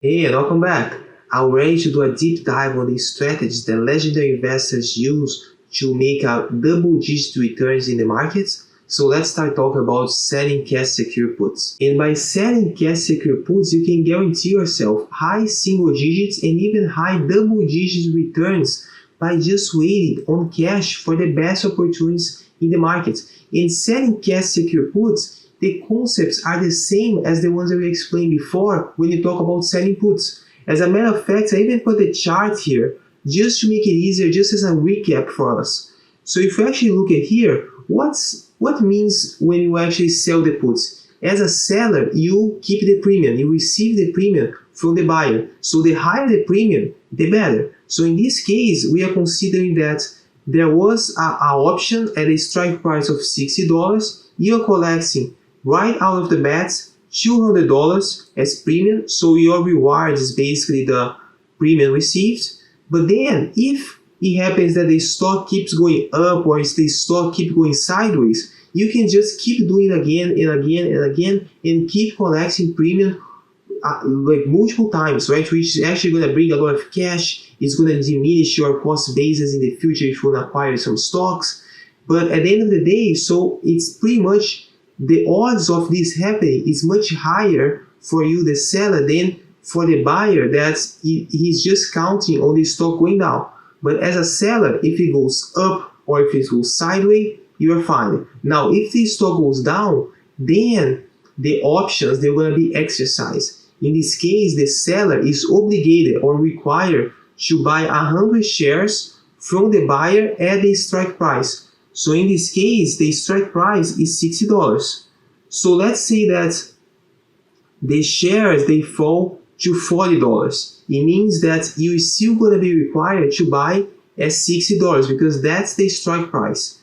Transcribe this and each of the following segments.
Hey, and welcome back. I'm ready to do a deep dive on the strategies that legendary investors use to make a double-digit returns in the markets. So let's start talking about selling cash secure puts. And by selling cash secure puts, you can guarantee yourself high single digits and even high double-digit returns by just waiting on cash for the best opportunities in the market. In selling cash secure puts, the concepts are the same as the ones that we explained before when you talk about selling puts. As a matter of fact, I even put the chart here just to make it easier, just as a recap for us. So if you actually look at here, what means when you actually sell the puts? As a seller, you keep the premium, you receive the premium from the buyer. So the higher the premium, the better. So in this case, we are considering that there was an option at a strike price of $60. You're collecting right out of the bat $200 as premium, so your reward is basically the premium received. But then if it happens that the stock keeps going up or if the stock keeps going sideways, you can just keep doing it again and again and again and keep collecting premium like multiple times, right? Which is actually going to bring a lot of cash. It's going to diminish your cost basis in the future if you want to acquire some stocks. But at the end of the day, so it's pretty much the odds of this happening is much higher for you, the seller, than for the buyer that he's just counting on the stock going down. But as a seller, if it goes up or if it goes sideways, you're fine. Now, if the stock goes down, then the options, they're going to be exercised. In this case, the seller is obligated or required to buy 100 shares from the buyer at the strike price. So in this case, the strike price is $60. So let's say that the shares, they fall to $40. It means that you're still going to be required to buy at $60 because that's the strike price.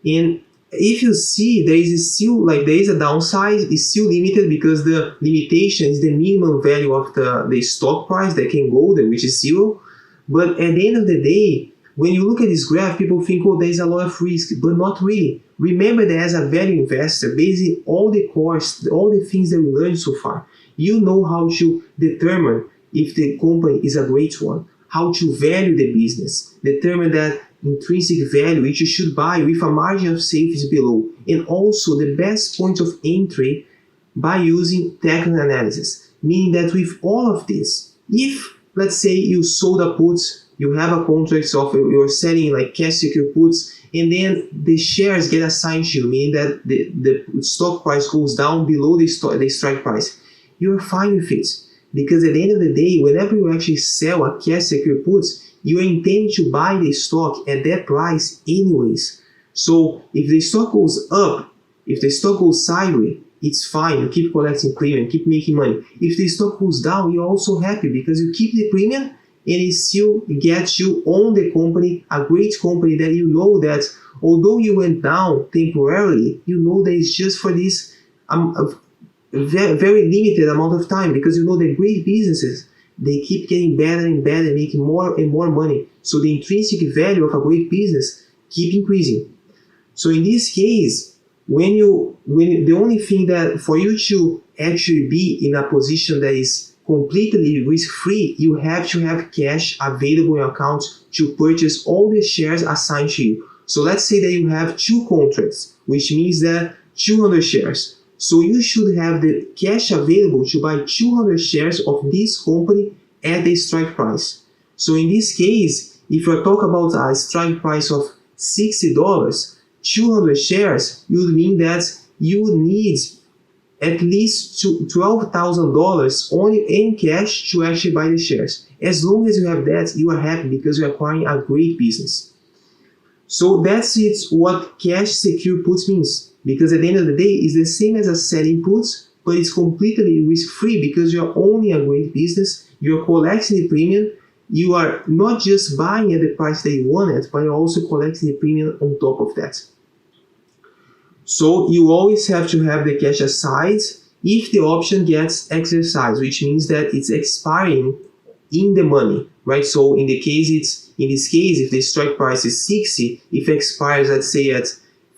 And if you see, there is a downside, it's still limited because the limitation is the minimum value of the stock price that can go there, which is zero. But at the end of the day, when you look at this graph, people think, oh, there's a lot of risk, but not really. Remember that as a value investor, based on all the course, all the things that we learned so far, you know how to determine if the company is a great one, how to value the business, determine that intrinsic value which you should buy with a margin of safety below, and also the best point of entry by using technical analysis. Meaning that with all of this, if let's say you sold a put, you have a contract of you're selling like cash secure puts, and then the shares get assigned to you, meaning that the stock price goes down below the strike price. You're fine with it because at the end of the day, whenever you actually sell a cash secure puts, you are intending to buy the stock at that price anyways. So if the stock goes up, if the stock goes sideways, it's fine. You keep collecting premium, keep making money. If the stock goes down, you're also happy because you keep the premium and it still gets you on the company, a great company that you know that although you went down temporarily, you know that it's just for this very limited amount of time because you know the great businesses, they keep getting better and better, making more and more money. So the intrinsic value of a great business keep increasing. So in this case, when the only thing that for you to actually be in a position that is completely risk-free, you have to have cash available in your account to purchase all the shares assigned to you. So let's say that you have 2 contracts, which means that 200 shares. So you should have the cash available to buy 200 shares of this company at the strike price. So in this case, if you talk about a strike price of $60, 200 shares would mean that you need at least $12,000 only in cash to actually buy the shares. As long as you have that, you are happy because you're acquiring a great business. So that's it, what cash secure puts means. Because at the end of the day, it's the same as a selling puts, but it's completely risk-free because you're owning a great business, you're collecting the premium, you are not just buying at the price that you want it, but you're also collecting the premium on top of that. So you always have to have the cash aside if the option gets exercised, which means that it's expiring in the money, right? So in this case, if the strike price is 60, if it expires, let's say at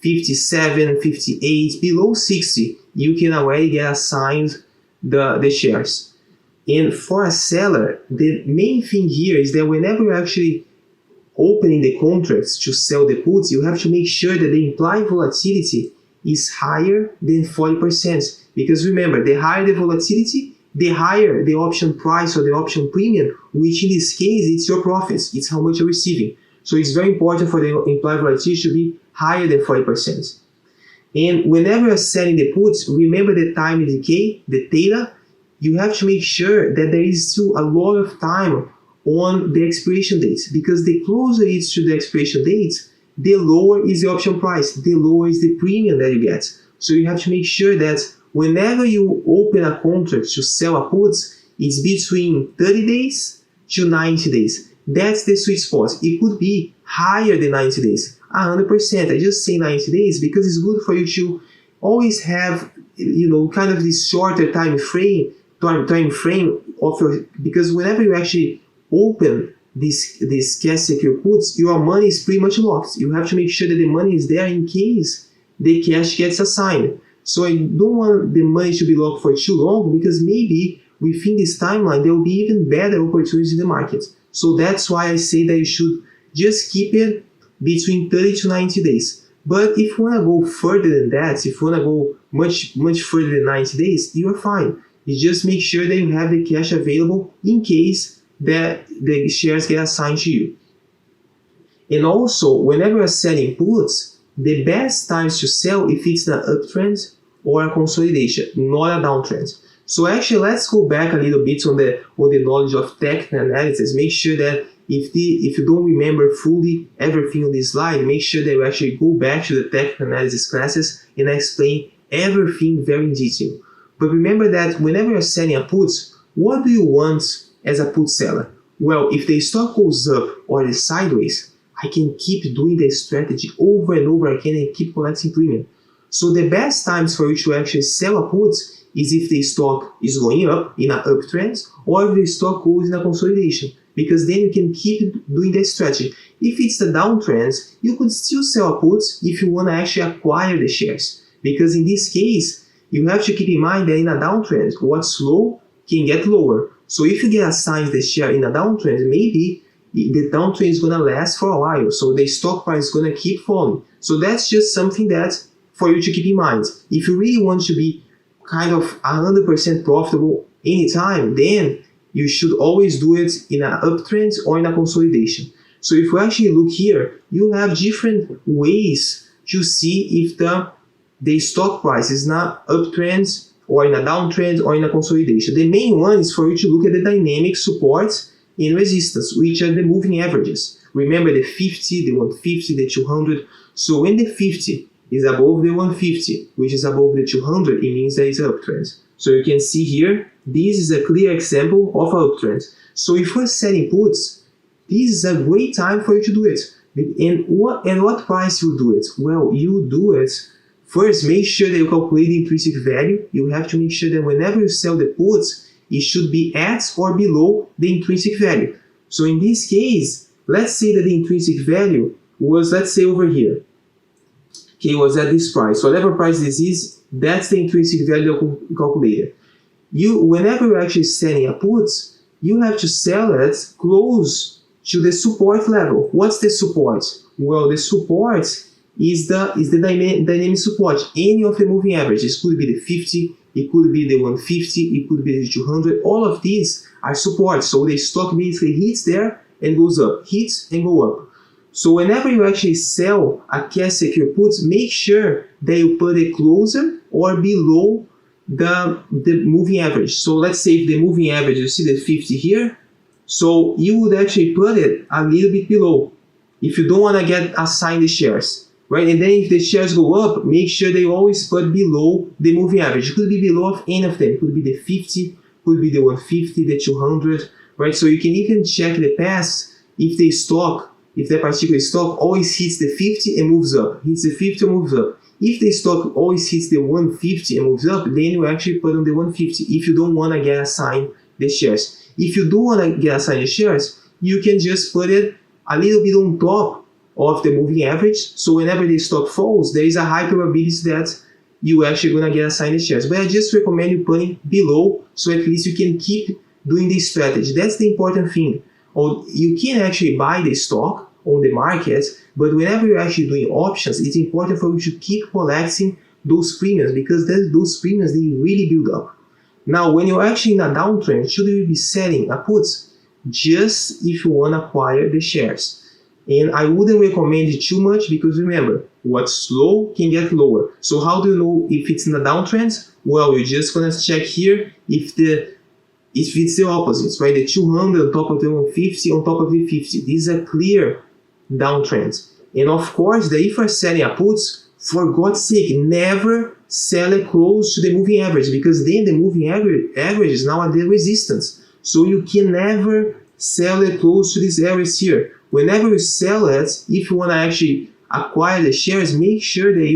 57, 58, below 60, you can already get assigned the shares. And for a seller, the main thing here is that whenever you're actually opening the contracts to sell the puts, you have to make sure that the implied volatility is higher than 40%. Because remember, the higher the volatility, the higher the option price or the option premium, which in this case, it's your profits. It's how much you're receiving. So it's very important for the implied volatility to be higher than 40%. And whenever you're selling the puts, remember the time decay, the theta. You have to make sure that there is still a lot of time on the expiration dates, because the closer it is to the expiration dates, the lower is the option price, the lower is the premium that you get. So you have to make sure that whenever you open a contract to sell a put, it's between 30 days to 90 days. That's the sweet spot. It could be higher than 90 days, 100%. I just say 90 days because it's good for you to always have, kind of this shorter time frame of your, because whenever you actually open this cash secure puts, your money is pretty much locked. You have to make sure that the money is there in case the cash gets assigned. So I don't want the money to be locked for too long, because maybe within this timeline there will be even better opportunities in the market. So that's why I say that you should just keep it between 30 to 90 days. But if you want to go further than that, if you want to go much further than 90 days, you are fine. You just make sure that you have the cash available in case that the shares get assigned to you. And also, whenever you're selling puts, the best times to sell if it's an uptrend or a consolidation, not a downtrend. So actually, let's go back a little bit on the knowledge of technical analysis. Make sure that if you don't remember fully everything on this slide, make sure that you actually go back to the technical analysis classes and I explain everything very in detail. But remember that whenever you're selling a put, what do you want as a put seller? Well, if the stock goes up or is sideways, I can keep doing the strategy over and over again and keep collecting premium. So the best times for you to actually sell a put is if the stock is going up in an uptrend or if the stock goes in a consolidation, because then you can keep doing that strategy. If it's a downtrend, you could still sell a put if you want to actually acquire the shares, because in this case, you have to keep in mind that in a downtrend, what's low can get lower. So if you get assigned the share in a downtrend, maybe the downtrend is going to last for a while. So the stock price is going to keep falling. So that's just something that for you to keep in mind. If you really want to be kind of 100% profitable anytime, then you should always do it in an uptrend or in a consolidation. So if you actually look here, you have different ways to see if the stock price is not uptrend or in a downtrend or in a consolidation. The main one is for you to look at the dynamic support and resistance, which are the moving averages. Remember the 50, the 150, the 200. So when the 50 is above the 150, which is above the 200, it means that it's an uptrend. So you can see here, this is a clear example of an uptrend. So if you're selling puts, this is a great time for you to do it. And what price you do it? Well, you do it. First, make sure that you calculate the intrinsic value. You have to make sure that whenever you sell the puts, it should be at or below the intrinsic value. So in this case, let's say that the intrinsic value was, let's say over here. Okay, was at this price. So whatever price this is, that's the intrinsic value calculated. Whenever you're actually selling a put, you have to sell it close to the support level. What's the support? Well, the support is the dynamic support. Any of the moving averages. Could be the 50, it could be the 150, it could be the 200. All of these are support. So the stock basically hits there and goes up, hits and go up. So whenever you actually sell a cash secure put, make sure that you put it closer or below the moving average. So let's say if the moving average, you see the 50 here, so you would actually put it a little bit below if you don't want to get assigned the shares. Right, and then if the shares go up, make sure they always put below the moving average. It could be below of any of them. It could be the 50, could be the 150, the 200, right? So you can even check the past if that particular stock always hits the 50 and moves up, hits the 50 and moves up. If the stock always hits the 150 and moves up, then you actually put on the 150 if you don't want to get assigned the shares. If you do want to get assigned the shares, you can just put it a little bit on top of the moving average. So whenever the stock falls, there is a high probability that you actually going to get assigned the shares. But I just recommend you putting below, so at least you can keep doing this strategy. That's the important thing. Or you can actually buy the stock on the market, but whenever you're actually doing options, it's important for you to keep collecting those premiums, because those premiums, they really build up. Now, when you're actually in a downtrend, should you be selling a puts? Just if you want to acquire the shares. And I wouldn't recommend it too much, because remember, what's low can get lower. So how do you know if it's in a downtrend? Well, you're just going to check here if it's the opposite, right? The 200 on top of the 150 on top of the 50. This is a clear downtrend. And of course, if you're selling a puts, for God's sake, never sell it close to the moving average, because then the moving average is now at the resistance. So you can never sell it close to these areas here. Whenever you sell it, if you want to actually acquire the shares, make sure that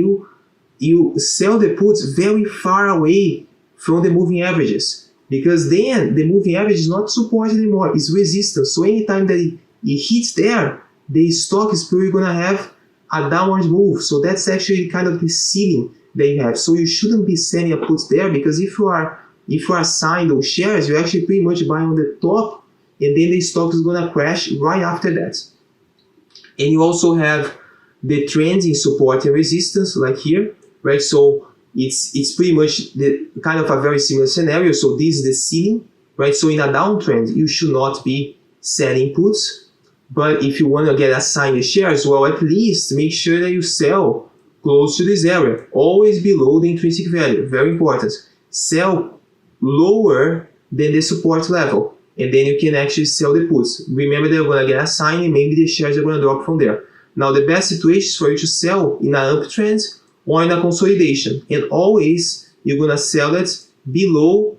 you sell the puts very far away from the moving averages, because then the moving average is not support anymore, it's resistance. So anytime that it hits there, the stock is probably going to have a downward move. So that's actually kind of the ceiling that you have. So you shouldn't be selling a puts there, because if you are assigned those shares, you actually pretty much buy on the top, and then the stock is going to crash right after that. And you also have the trends in support and resistance, like here, right? So it's pretty much the kind of a very similar scenario. So this is the ceiling, right? So in a downtrend, you should not be selling puts. But if you want to get assigned the shares, well, at least make sure that you sell close to this area, always below the intrinsic value. Very important. Sell lower than the support level, and then you can actually sell the puts. Remember, they're going to get assigned, and maybe the shares are going to drop from there. Now, the best situation is for you to sell in an uptrend or in a consolidation, and always you're going to sell it below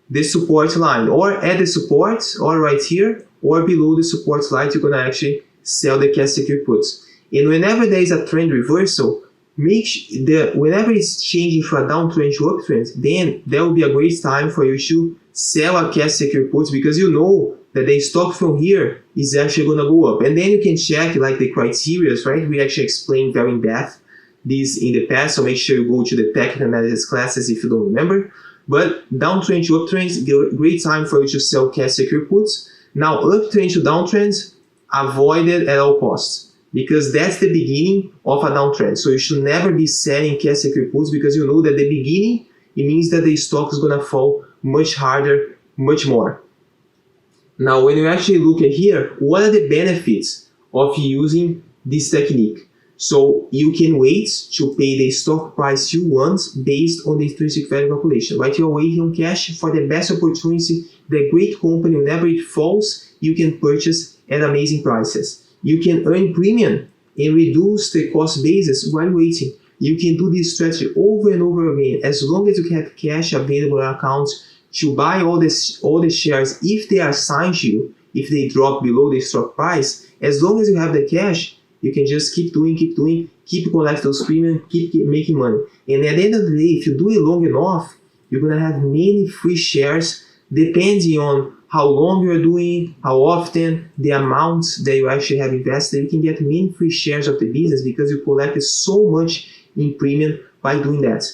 the support line, or at the support, or right here, or below the support line. You're going to actually sell the cash secure puts. And whenever there is a trend reversal, whenever it's changing from a downtrend to uptrend, then there will be a great time for you to sell a cash secure puts, because you know that the stock from here is actually going to go up. And then you can check like the criteria, right? We actually explained very in depth this in the past, so make sure you go to the technical analysis classes if you don't remember. But downtrend to uptrend is a great time for you to sell cash secure puts. Now, uptrend to downtrend, avoid it at all costs, because that's the beginning of a downtrend. So you should never be selling cash secure puts, because you know that the beginning, it means that the stock is going to fall much harder, much more. Now, when you actually look at here, what are the benefits of using this technique? So you can wait to pay the stock price you want based on the intrinsic value calculation, right? You're waiting on cash for the best opportunity, the great company. Whenever it falls, you can purchase at amazing prices. You can earn premium and reduce the cost basis while waiting. You can do this strategy over and over again, as long as you have cash available in accounts to buy all the shares if they are assigned to you, if they drop below the stock price. As long as you have the cash, you can just keep doing, keep collecting those premiums, keep making money. And at the end of the day, if you do it long enough, you're going to have many free shares, depending on how long you're doing, how often, the amount that you actually have invested. You can get many free shares of the business because you collected so much in premium by doing that.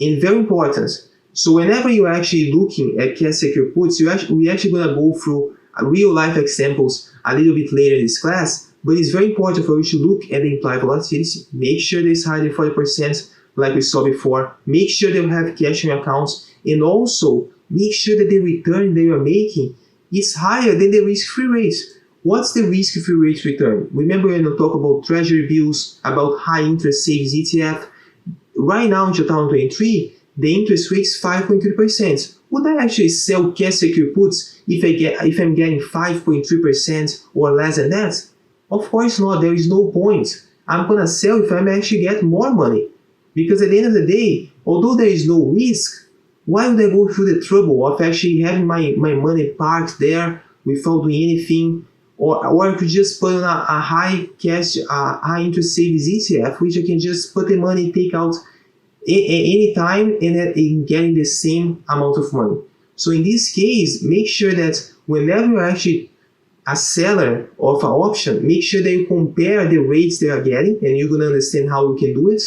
And very important, so whenever you're actually looking at cash secure puts, we're actually going to go through real life examples a little bit later in this class. But it's very important for you to look at the implied volatility. Make sure that it's higher than 40%, like we saw before. Make sure that you have cash in your accounts. And also, make sure that the return that you are making is higher than the risk-free rate. What's the risk-free rate return? Remember when we talk about treasury bills, about high-interest savings ETF? Right now in 2023, the interest rate is 5.3%. Would I actually sell cash secure puts if I'm getting 5.3% or less than that? Of course not. There is no point. I'm going to sell if I actually get more money. Because at the end of the day, although there is no risk, why would I go through the trouble of actually having my money parked there without doing anything? Or I could just put on a high cash, high interest savings ETF, which I can just put the money, take out any time, and getting the same amount of money. So in this case, make sure that whenever you're actually a seller of an option, make sure that you compare the rates they are getting, and you're going to understand how you can do it.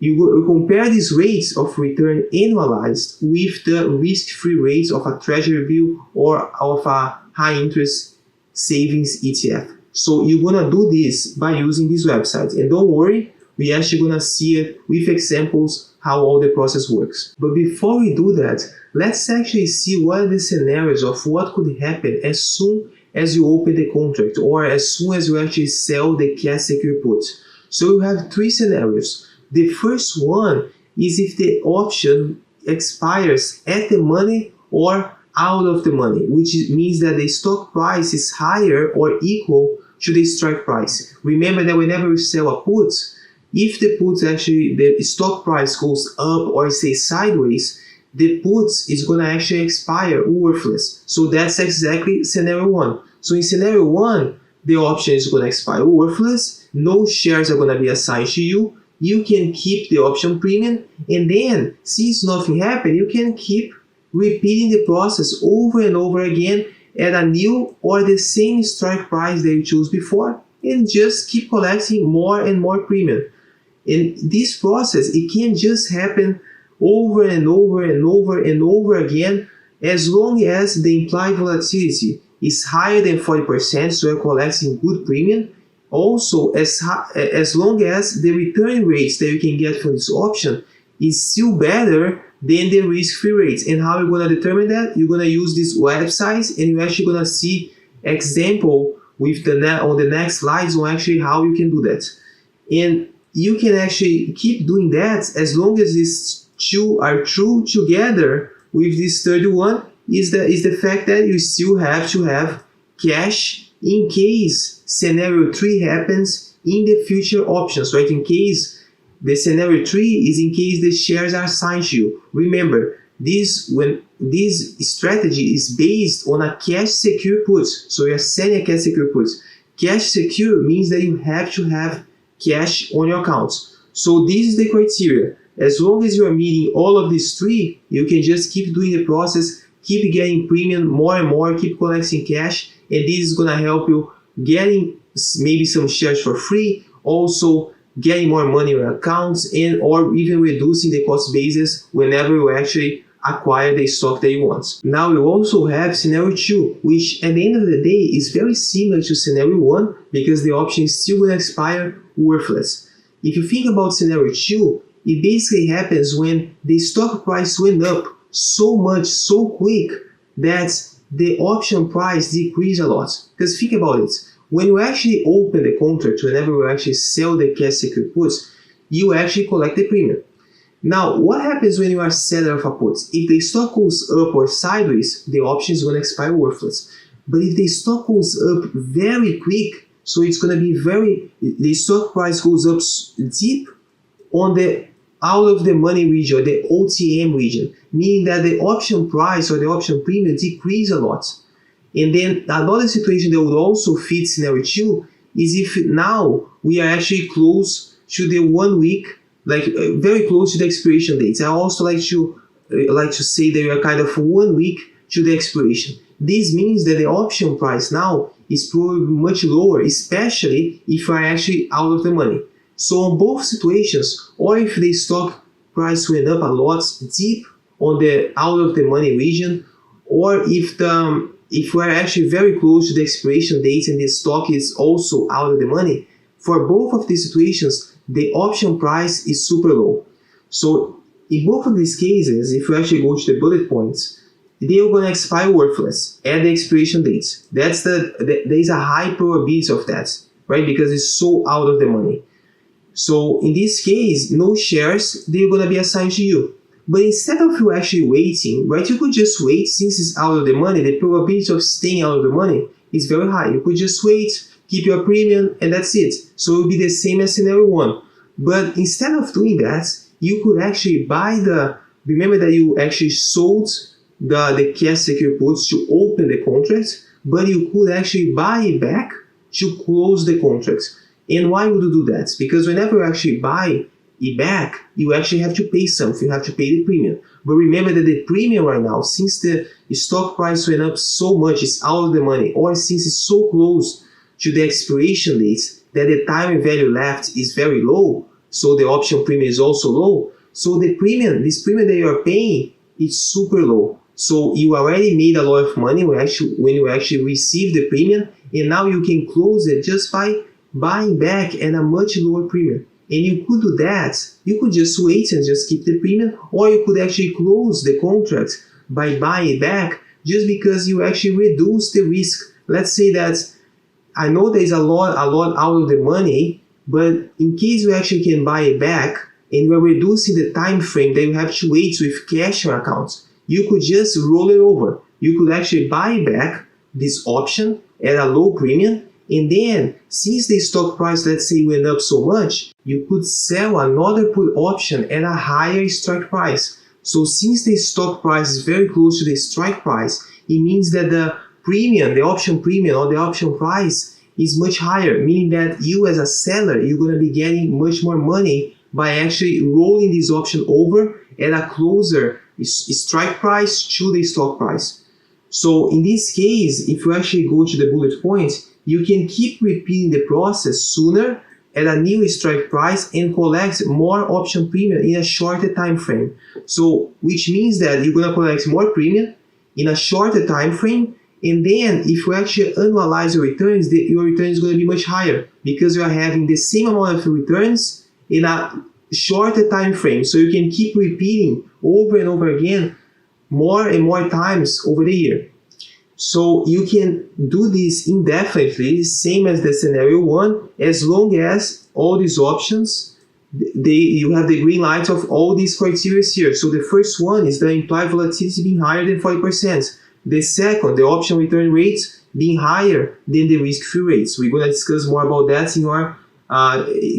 you compare these rates of return annualized with the risk-free rates of a treasury bill or of a high-interest savings ETF. So you're gonna do this by using these websites, and don't worry, we're actually gonna see it with examples how all the process works. But before we do that, let's actually see what are the scenarios of what could happen as soon as you open the contract or as soon as you actually sell the cash secure put. So you have three scenarios. The first one is if the option expires at the money or out of the money, which means that the stock price is higher or equal to the strike price. Remember that whenever you sell a put, if the put actually, the stock price goes up or stays sideways, the put is going to actually expire worthless. So that's exactly scenario one. So in scenario one, the option is going to expire worthless, no shares are going to be assigned to you, you can keep the option premium, and then since nothing happened, you can keep repeating the process over and over again at a new or the same strike price that you chose before, and just keep collecting more and more premium. And this process, it can just happen over and over and over and over again, as long as the implied volatility is higher than 40%, so you're collecting good premium. Also, as long as the return rates that you can get from this option is still better than the risk-free rates. And how you're going to determine that? You're going to use these websites, and you're actually going to see example with on the next slides on actually how you can do that. And you can actually keep doing that as long as these two are true together with this third one, is the fact that you still have to have cash in case scenario 3 happens in the future options, right? In case the scenario 3 is in case the shares are assigned to you. Remember, this strategy is based on a cash secure put. So you're selling a cash secure put. Cash secure means that you have to have cash on your accounts. So this is the criteria. As long as you are meeting all of these three, you can just keep doing the process, keep getting premium more and more, keep collecting cash, and this is gonna help you getting maybe some shares for free, also getting more money in your accounts, and or even reducing the cost basis whenever you actually acquire the stock that you want. Now you also have scenario 2, which at the end of the day is very similar to scenario 1 because the option is still gonna expire worthless. If you think about scenario 2, it basically happens when the stock price went up so much, so quick, that the option price decreased a lot. Because think about it, when you actually open the contract, whenever you actually sell the cash secure puts, you actually collect the premium. Now, what happens when you are seller of a put? If the stock goes up or sideways, the option is going to expire worthless. But if the stock goes up very quick, so it's going to be the stock price goes up deep on the out of the money region, or the OTM region, meaning that the option price or the option premium decrease a lot. And then another situation that would also fit scenario 2 is if now we are actually close to the 1 week, like very close to the expiration dates. I also like to say that we are kind of 1 week to the expiration. This means that the option price now is probably much lower, especially if you are actually out of the money. So on both situations, or if the stock price went up a lot deep on the out of the money region, or if we're actually very close to the expiration date and the stock is also out of the money, for both of these situations, the option price is super low. So in both of these cases, if you actually go to the bullet points, they are going to expire worthless at the expiration date. There is a high probability of that, right? Because it's so out of the money. So in this case, no shares, they're going to be assigned to you. But instead of you actually waiting, right, you could just wait. Since it's out of the money, the probability of staying out of the money is very high. You could just wait, keep your premium, and that's it. So it will be the same as scenario 1. But instead of doing that, you could actually remember that you actually sold the cash secure puts to open the contract, but you could actually buy it back to close the contract. And why would you do that? Because whenever you actually buy it back, you actually have to pay something. You have to pay the premium. But remember that the premium right now, since the stock price went up so much, it's out of the money, or since it's so close to the expiration dates that the time value left is very low, so the option premium is also low. So this premium that you are paying, it's super low. So you already made a lot of money when you actually receive the premium, and now you can close it just by buying back at a much lower premium. And you could do that. You could just wait and just keep the premium, or you could actually close the contract by buying it back just because you actually reduce the risk. Let's say that I know there's a lot out of the money, but in case you actually can buy it back and you are reducing the time frame that you have to wait with cash or accounts, you could just roll it over. You could actually buy back this option at a low premium, and then since the stock price, let's say, went up so much, you could sell another put option at a higher strike price. So since the stock price is very close to the strike price, it means that the premium, the option premium or the option price is much higher, meaning that you as a seller, you're going to be getting much more money by actually rolling this option over at a closer strike price to the stock price. So in this case, if you actually go to the bullet point, you can keep repeating the process sooner at a new strike price and collect more option premium in a shorter time frame. So which means that you're going to collect more premium in a shorter time frame, and then if you actually annualize your returns, your return is going to be much higher because you are having the same amount of returns in a shorter time frame. So you can keep repeating over and over again more and more times over the year. So you can do this indefinitely, same as the scenario 1, as long as all these options, you have the green light of all these criteria here. So the first one is the implied volatility being higher than 40%. The second, the option return rates being higher than the risk-free rates. We're going to discuss more about that in our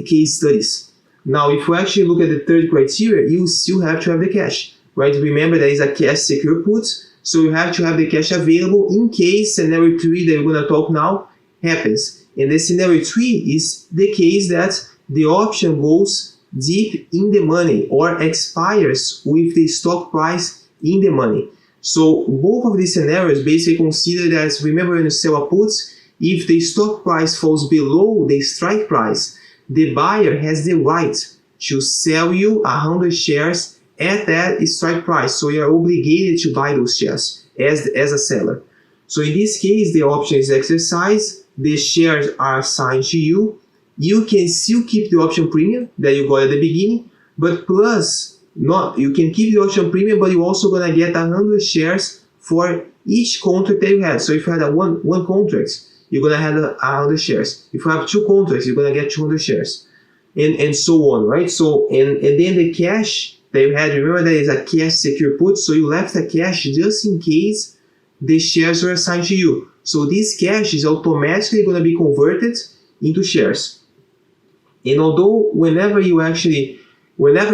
case studies. Now, if we actually look at the third criteria, you still have to have the cash, right? Remember, there is a cash secure put, so you have to have the cash available in case scenario 3 that we're going to talk now happens. And the scenario 3 is the case that the option goes deep in the money or expires with the stock price in the money. So both of these scenarios basically consider that, remember, when you sell a put, if the stock price falls below the strike price, the buyer has the right to sell you 100 shares at that strike price. So you are obligated to buy those shares as a seller. So in this case, the option is exercised, the shares are assigned to you. You can still keep the option premium that you got at the beginning, but plus, you can keep the option premium, but you're also going to get 100 shares for each contract that you had. So if you had one contract, you're going to have 100 shares. If you have 2 contracts, you're going to get 200 shares. And so on, right? So, and then the cash that you had, remember there is a cash secure put, so you left the cash just in case the shares were assigned to you. So this cash is automatically going to be converted into shares. And although whenever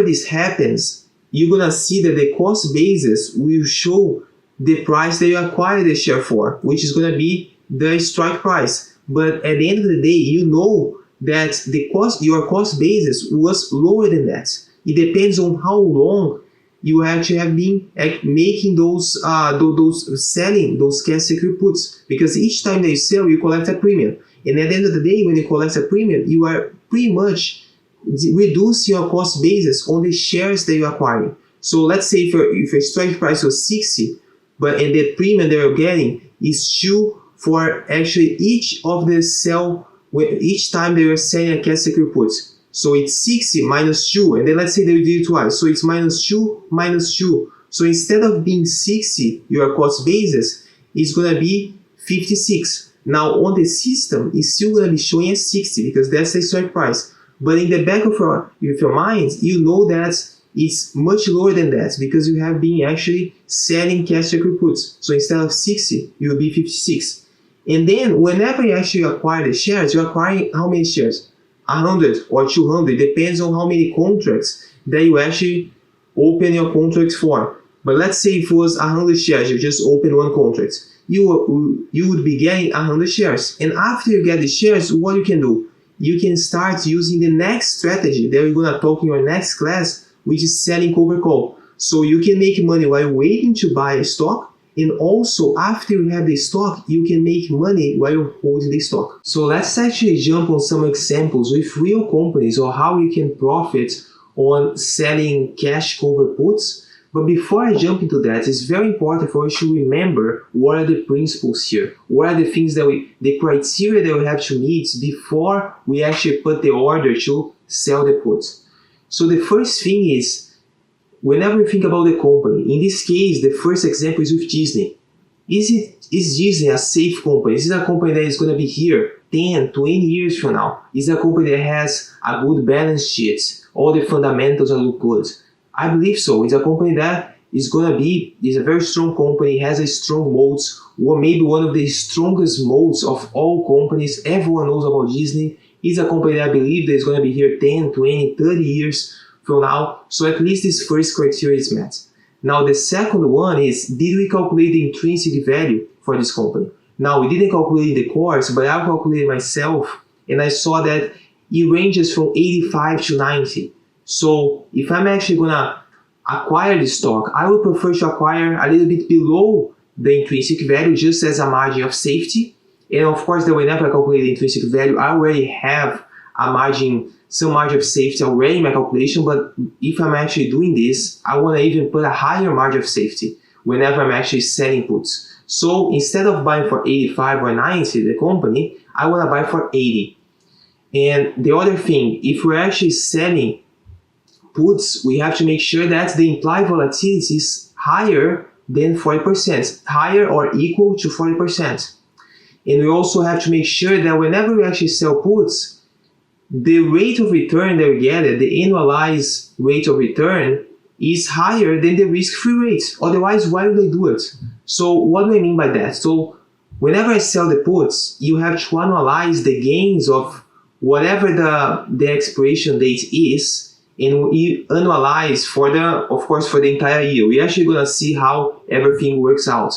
this happens, you're going to see that the cost basis will show the price that you acquired the share for, which is going to be the strike price. But at the end of the day, you know that your cost basis was lower than that. It depends on how long you actually have been making selling those cash secure puts, because each time that you sell, you collect a premium. And at the end of the day, when you collect a premium, you are pretty much reducing your cost basis on the shares that you're acquiring. So let's say if your strike price was 60, and the premium that you're getting is 2 for actually each time that you're selling a cash secure put. So it's 60 minus 2, and then let's say they did it twice. So it's minus 2 minus 2. So instead of being 60, your cost basis is going to be 56. Now on the system, it's still going to be showing as 60 because that's the strike price. But in the back of your mind, you know that it's much lower than that because you have been actually selling cash secure puts. So instead of 60, you will be 56. And then whenever you actually acquire the shares, you're acquiring how many shares? 100 or 200, depends on how many contracts that you actually open your contracts for. But let's say if it was 100 shares, you just open one contract. You would be getting 100 shares. And after you get the shares, what you can do? You can start using the next strategy that we're going to talk in our next class, which is selling cover call. So you can make money while waiting to buy a stock, And also, after you have the stock, you can make money while you're holding the stock. So let's actually jump on some examples with real companies or how you can profit on selling cash cover puts. But before I jump into that, it's very important for us to remember what are the principles here. What are the things that the criteria that we have to meet before we actually put the order to sell the put. So the first thing is, whenever you think about the company, in this case, the first example is with Disney. Is Disney a safe company? Is it a company that is going to be here 10, 20 years from now? Is it a company that has a good balance sheet? All the fundamentals look good? I believe so. It's a company that is a very strong company, has a strong moats, or maybe one of the strongest moats of all companies. Everyone knows about Disney. It's a company that I believe that is going to be here 10, 20, 30 years from now. So at least this first criteria is met. Now the second one is, did we calculate the intrinsic value for this company? Now we didn't calculate the course, but I calculated myself and I saw that it ranges from 85 to 90. So if I'm actually gonna acquire the stock, I would prefer to acquire a little bit below the intrinsic value just as a margin of safety. And of course, that whenever I calculate the intrinsic value, I already have some margin of safety already in my calculation. But if I'm actually doing this, I want to even put a higher margin of safety whenever I'm actually selling puts. So instead of buying for 85 or 90 the company, I want to buy for 80. And the other thing, if we're actually selling puts, we have to make sure that the implied volatility is higher than 40%, higher or equal to 40%. And we also have to make sure that whenever we actually sell puts, the rate of return that we get, the annualized rate of return, is higher than the risk-free rate. Otherwise, why would I do it? So what do I mean by that? So whenever I sell the puts, you have to analyze the gains of whatever the expiration date is, and we annualize for the entire year. We're actually going to see how everything works out.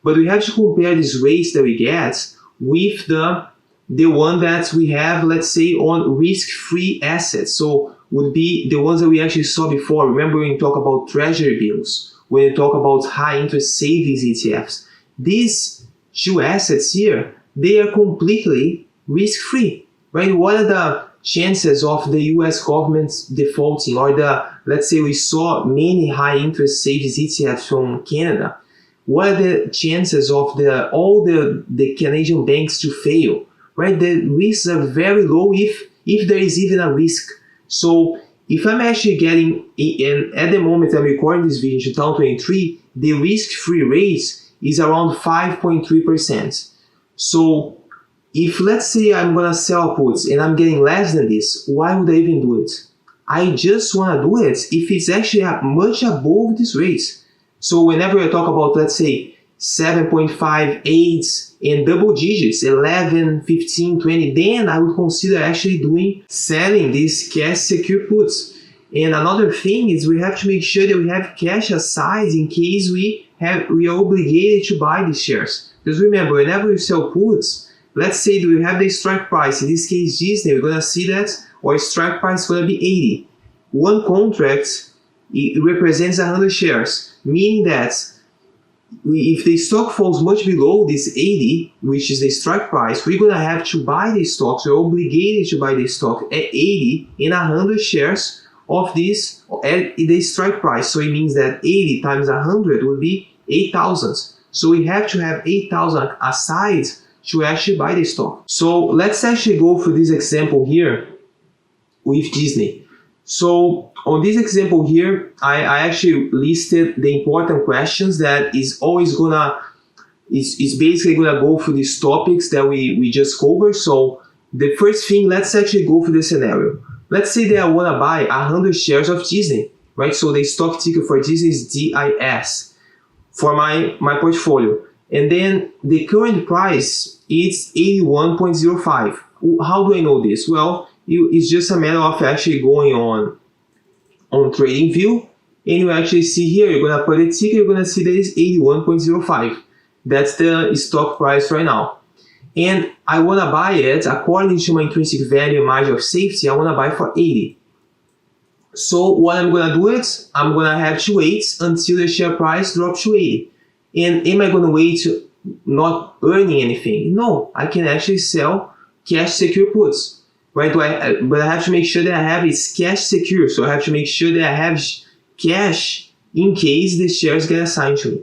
But we have to compare these rates that we get with the one that we have, let's say, on risk-free assets. So would be the ones that we actually saw before. Remember when we talk about treasury bills, when we talk about high interest savings ETFs. These two assets here, they are completely risk-free, right? What are the chances of the US government defaulting, or let's say we saw many high interest savings ETFs from Canada? What are the chances of all the Canadian banks to fail, right? The risks are very low if there is even a risk. So if I'm actually getting, and at the moment I'm recording this video in 2023, the risk-free rate is around 5.3%. So if let's say I'm gonna sell puts and I'm getting less than this, why would I even do it? I just wanna do it if it's actually much above this rate. So whenever I talk about, let's say, 7.5, 8, and double digits, 11, 15, 20, then I would consider actually selling these cash secure puts. And another thing is we have to make sure that we have cash aside in case we are obligated to buy these shares. Because remember, whenever we sell puts, let's say that we have the strike price, in this case Disney, we're going to see that our strike price is going to be 80. One contract, it represents 100 shares, meaning that if the stock falls much below this 80, which is the strike price, we're going to have to buy the stock. So we're obligated to buy the stock at 80 in 100 shares of this at the strike price. So it means that 80 times 100 would be 8,000. So we have to have 8,000 aside to actually buy the stock. So let's actually go for this example here with Disney. So on this example here, I actually listed the important questions that is basically gonna go for these topics that we just covered. So the first thing, let's actually go for the scenario. Let's say that I wanna buy 100 shares of Disney, right? So the stock ticker for Disney is DIS for my portfolio. And then the current price is 81.05. How do I know this? Well, it's just a matter of actually going on TradingView, and you actually see here, you're going to put the ticker, you're going to see that it's 81.05. That's the stock price right now. And I want to buy it, according to my intrinsic value and margin of safety, I want to buy for 80. So what I'm going to do is, I'm going to have to wait until the share price drops to 80. And am I going to wait not earning anything? No, I can actually sell cash secure puts, right? But I have to make sure that I have is cash secure. So I have to make sure that I have cash in case the shares get assigned to me.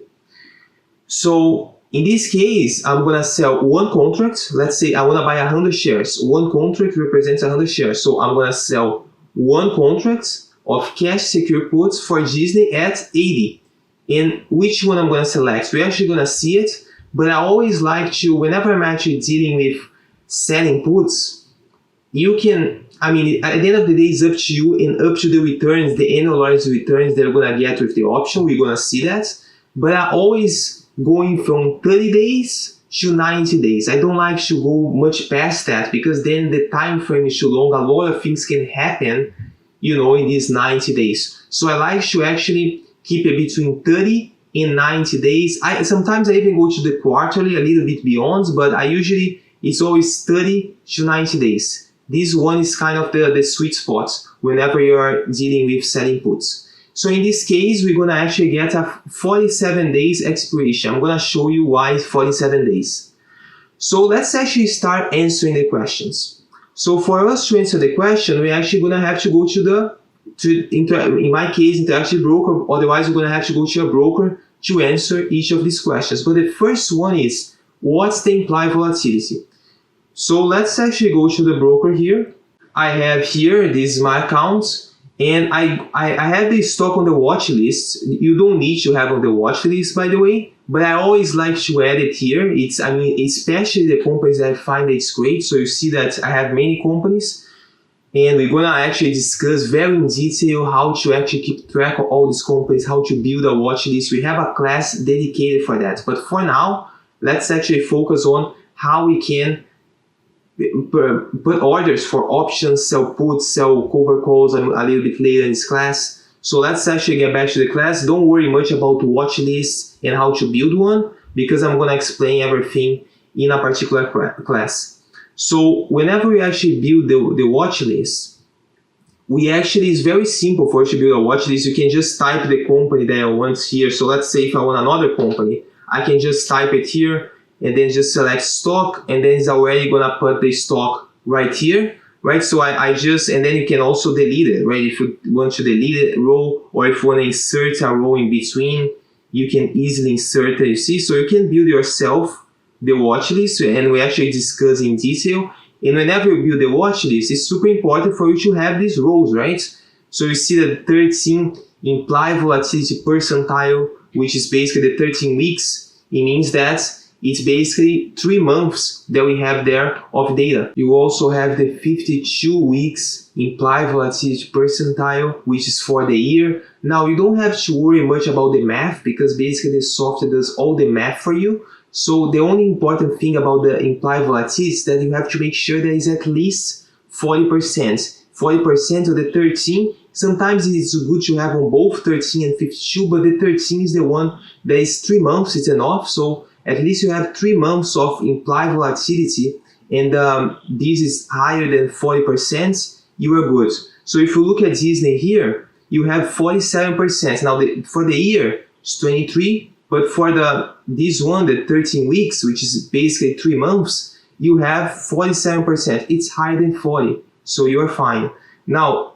So in this case, I'm going to sell one contract. Let's say I want to buy 100 shares. One contract represents 100 shares. So I'm going to sell one contract of cash secure puts for Disney at 80. And which one I'm going to select? We're actually going to see it. But I always like to, whenever I'm actually dealing with selling puts, you can, I mean, at the end of the day, it's up to you and up to the returns, the annualized returns that you're going to get with the option. We're going to see that. But I always going from 30 days to 90 days. I don't like to go much past that because then the time frame is too long. A lot of things can happen, you know, in these 90 days. So I like to actually keep it between 30 and 90 days. Sometimes I even go to the quarterly, a little bit beyond, but it's always 30 to 90 days. This one is kind of the sweet spot whenever you're dealing with selling puts. So in this case, we're going to actually get a 47 days expiration. I'm going to show you why 47 days. So let's actually start answering the questions. So for us to answer the question, we're actually going to have to go in my case, Interactive Broker. Otherwise, we're going to have to go to a broker to answer each of these questions. But the first one is, what's the implied volatility? So let's actually go to the broker here. I have here, this is my account. And I have the stock on the watch list. You don't need to have on the watch list, by the way, but I always like to add it here. Especially the companies that I find it's great. So you see that I have many companies, and we're gonna actually discuss very in detail how to actually keep track of all these companies, how to build a watch list. We have a class dedicated for that. But for now, let's actually focus on how we can put orders for options, sell puts, sell cover calls a little bit later in this class. So let's actually get back to the class. Don't worry much about watch lists and how to build one, because I'm going to explain everything in a particular class. So whenever we actually build the watch list, it's very simple for us to build a watch list. You can just type the company that I want here. So let's say if I want another company, I can just type it here and then just select stock, and then it's already gonna put the stock right here, right? So and then you can also delete it, right? If you want to delete a row, or if you want to insert a row in between, you can easily insert it, you see? So you can build yourself the watch list, and we actually discuss in detail. And whenever you build the watch list, it's super important for you to have these rows, right? So you see the 13 implied volatility percentile, which is basically the 13 weeks. It means that it's basically 3 months that we have there of data. You also have the 52 weeks implied volatility percentile, which is for the year. Now, you don't have to worry much about the math, because basically the software does all the math for you. So the only important thing about the implied volatility is that you have to make sure there is at least 40%. 40% of the 13. Sometimes it's good to have on both 13 and 52, but the 13 is the one that is 3 months, it's enough. So at least you have 3 months of implied volatility, and this is higher than 40%, you are good. So if you look at Disney here, you have 47%. Now for the year, it's 23, but for this one, the 13 weeks, which is basically 3 months, you have 47%. It's higher than 40, so you're fine. Now,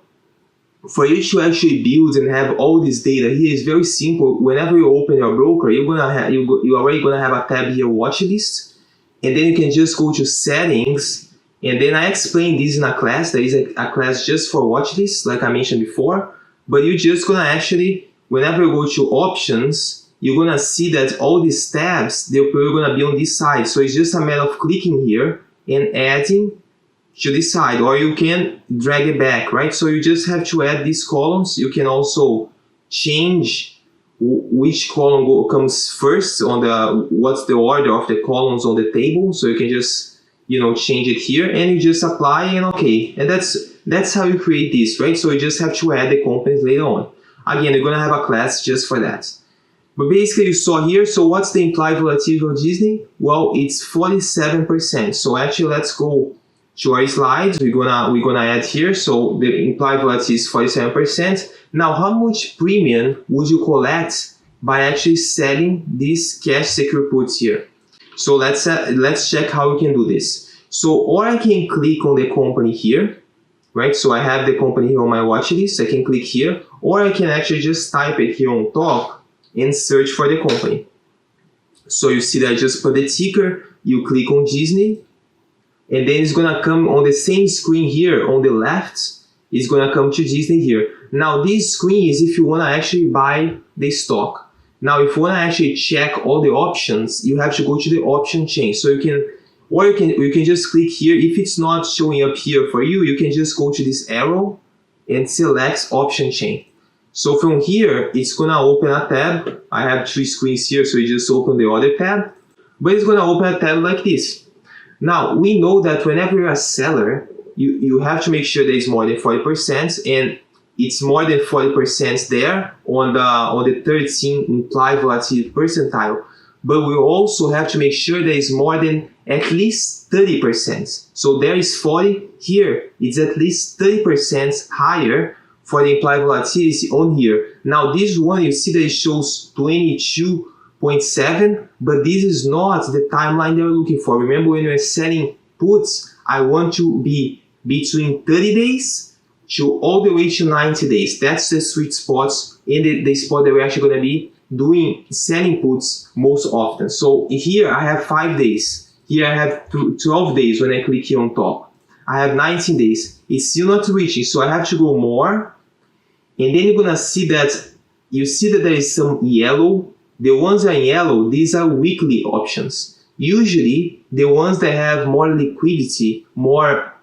for you to actually build and have all this data here is very simple. Whenever you open your broker, you're already gonna have a tab here, watch list, and then you can just go to settings. And then I explained this in a class. There is a class just for watch lists, like I mentioned before. But you're just gonna actually, whenever you go to options, you're gonna see that all these tabs, they're gonna be on this side. So it's just a matter of clicking here and adding to this side, or you can drag it back, right? So you just have to add these columns. You can also change which column comes first on what's the order of the columns on the table. So you can just, change it here, and you just apply, and okay. And that's how you create this, right? So you just have to add the companies later on. Again, you're gonna have a class just for that. But basically you saw here, so what's the implied volatility of Disney? Well, it's 47%. So actually, let's go to our slides. We're gonna add here. So the implied volatility is 47%. Now, how much premium would you collect by actually selling these cash secure puts here. So let's check how we can do this. So, or I can click on the company here, right? So I have the company here on my watch list. I can click here, or I can actually just type it here on top and search for the company. So you see that I just put the ticker, you click on Disney, and then it's gonna come on the same screen here on the left. It's gonna come to Disney here. Now this screen is if you wanna actually buy the stock. Now if you wanna actually check all the options, you have to go to the option chain. So you can just click here. If it's not showing up here for you, you can just go to this arrow and select option chain. So from here, it's gonna open a tab. I have 3 screens here, so you just open the other tab. But it's gonna open a tab like this. Now, we know that whenever you're a seller, you have to make sure that it's more than 40%, and it's more than 40% there on the 13 implied volatility percentile. But we also have to make sure that it's more than at least 30%. So there is 40 here. It's at least 30% higher for the implied volatility on here. Now this one, you see that it shows 22.7, but this is not the timeline that we're looking for. Remember, when we're selling puts, I want to be between 30 days to all the way to 90 days. That's the sweet spots in the spot that we're actually going to be doing selling puts most often. So here I have 5 days. Here I have 12 days when I click here on top. I have 19 days. It's still not reaching, so I have to go more. And then you're gonna see that there is some yellow. The ones that are in yellow, these are weekly options. Usually, the ones that have more liquidity, more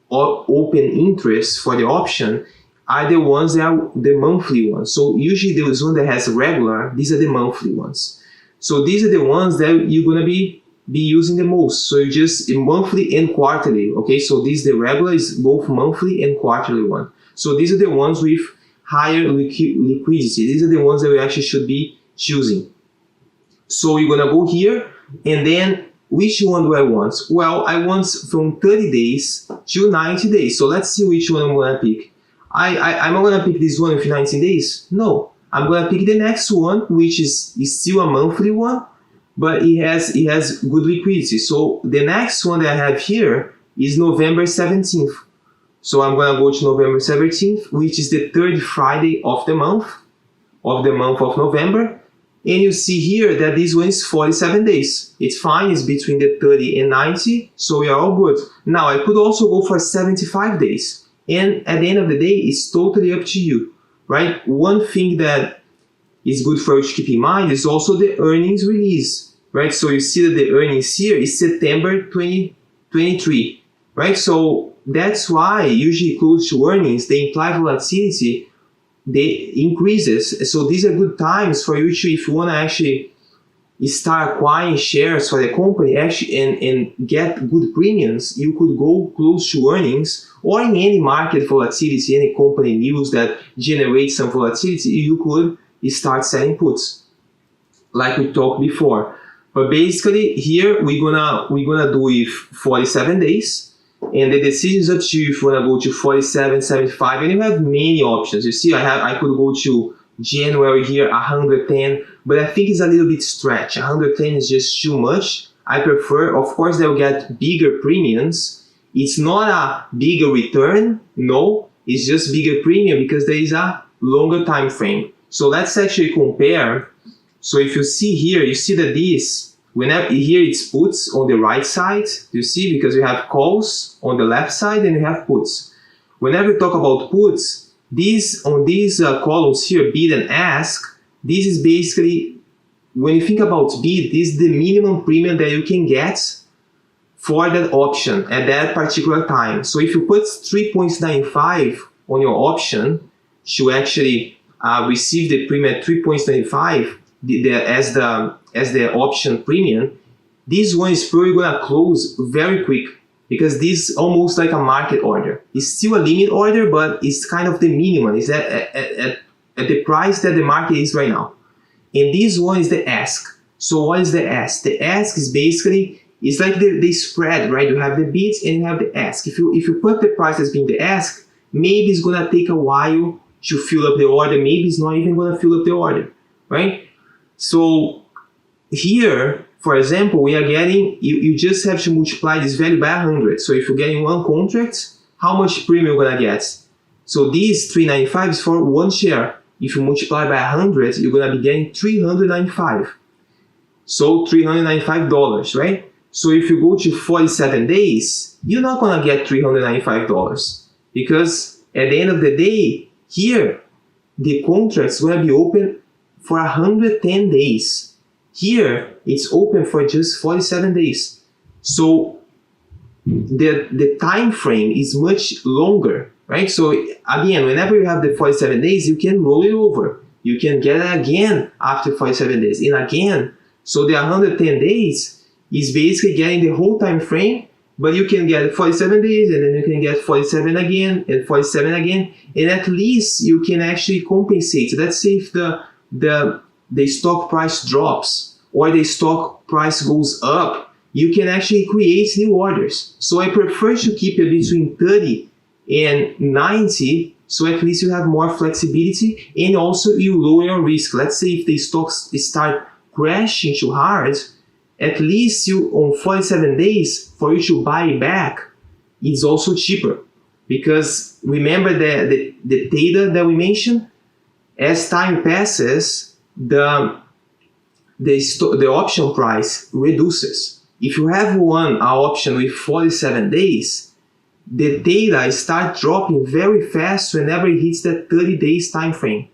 open interest for the option, are the ones that are the monthly ones. So usually those ones that has regular, these are the monthly ones. So these are the ones that you're gonna be using the most. So you just monthly and quarterly. Okay, so this the regular is both monthly and quarterly one. So these are the ones with higher liquidity. These are the ones that we actually should be choosing. So you're gonna go here, and then which one do I want? Well, I want from 30 days to 90 days. So let's see which one I'm gonna pick. I'm not gonna pick this one with 19 days. No, I'm gonna pick the next one, which is still a monthly one, but it has good liquidity. So the next one that I have here is November 17th. So I'm gonna go to November 17th, which is the 3rd Friday of the month of November. And you see here that this one is 47 days. It's fine, it's between the 30 and 90, so we are all good. Now I could also go for 75 days. And at the end of the day, it's totally up to you, right? One thing that is good for you to keep in mind is also the earnings release, right? So you see that the earnings here is September 2023, right? So that's why usually close to earnings, the implied volatility, they increases. So these are good times for you to, if you want to actually start acquiring shares for the company actually and get good premiums, you could go close to earnings, or in any market volatility, any company news that generates some volatility, you could start selling puts, like we talked before. But basically here we're gonna do it 47 days. And the decision is up to you if you want to go to 47, 75, and you have many options. You see, I could go to January here, 110, but I think it's a little bit stretch. 110 is just too much. I prefer, of course, they'll get bigger premiums. It's not a bigger return, no, it's just bigger premium because there is a longer time frame. So let's actually compare. So if you see here, you see that this, whenever here it's puts on the right side, you see, because you have calls on the left side and you have puts. Whenever you talk about puts, on these columns here, bid and ask, this is basically, when you think about bid, this is the minimum premium that you can get for that option at that particular time. So if you put 3.95 on your option to actually receive the premium at 3.95 as the option premium, this one is probably gonna close very quick because this is almost like a market order. It's still a limit order, but it's kind of the minimum. It's at the price that the market is right now. And this one is the ask. So what is the ask? The ask is basically, it's like the spread, right? You have the bids and you have the ask. If you put the price as being the ask, maybe it's gonna take a while to fill up the order. Maybe it's not even gonna fill up the order, right? So here, for example, we are getting, you just have to multiply this value by 100. So if you're getting one contract, how much premium you're gonna get? So this 395 is for one share. If you multiply by 100, you're gonna be getting 395. So $395, right? So if you go to 47 days, you're not gonna get $395 because at the end of the day, here, the contract's gonna be open for 110 days. Here, it's open for just 47 days. So the time frame is much longer, right? So again, whenever you have the 47 days, you can roll it over. You can get it again after 47 days and again. So the 110 days is basically getting the whole time frame, but you can get 47 days and then you can get 47 again and 47 again, and at least you can actually compensate. Let's say if the stock price drops or the stock price goes up, you can actually create new orders. So I prefer to keep it between 30 and 90, so at least you have more flexibility and also you lower your risk. Let's say if the stocks start crashing too hard, at least you on 47 days for you to buy back, it's also cheaper. Because remember the data that we mentioned, as time passes, the option price reduces. If you have an option with 47 days, the data start dropping very fast whenever it hits that 30 days time frame.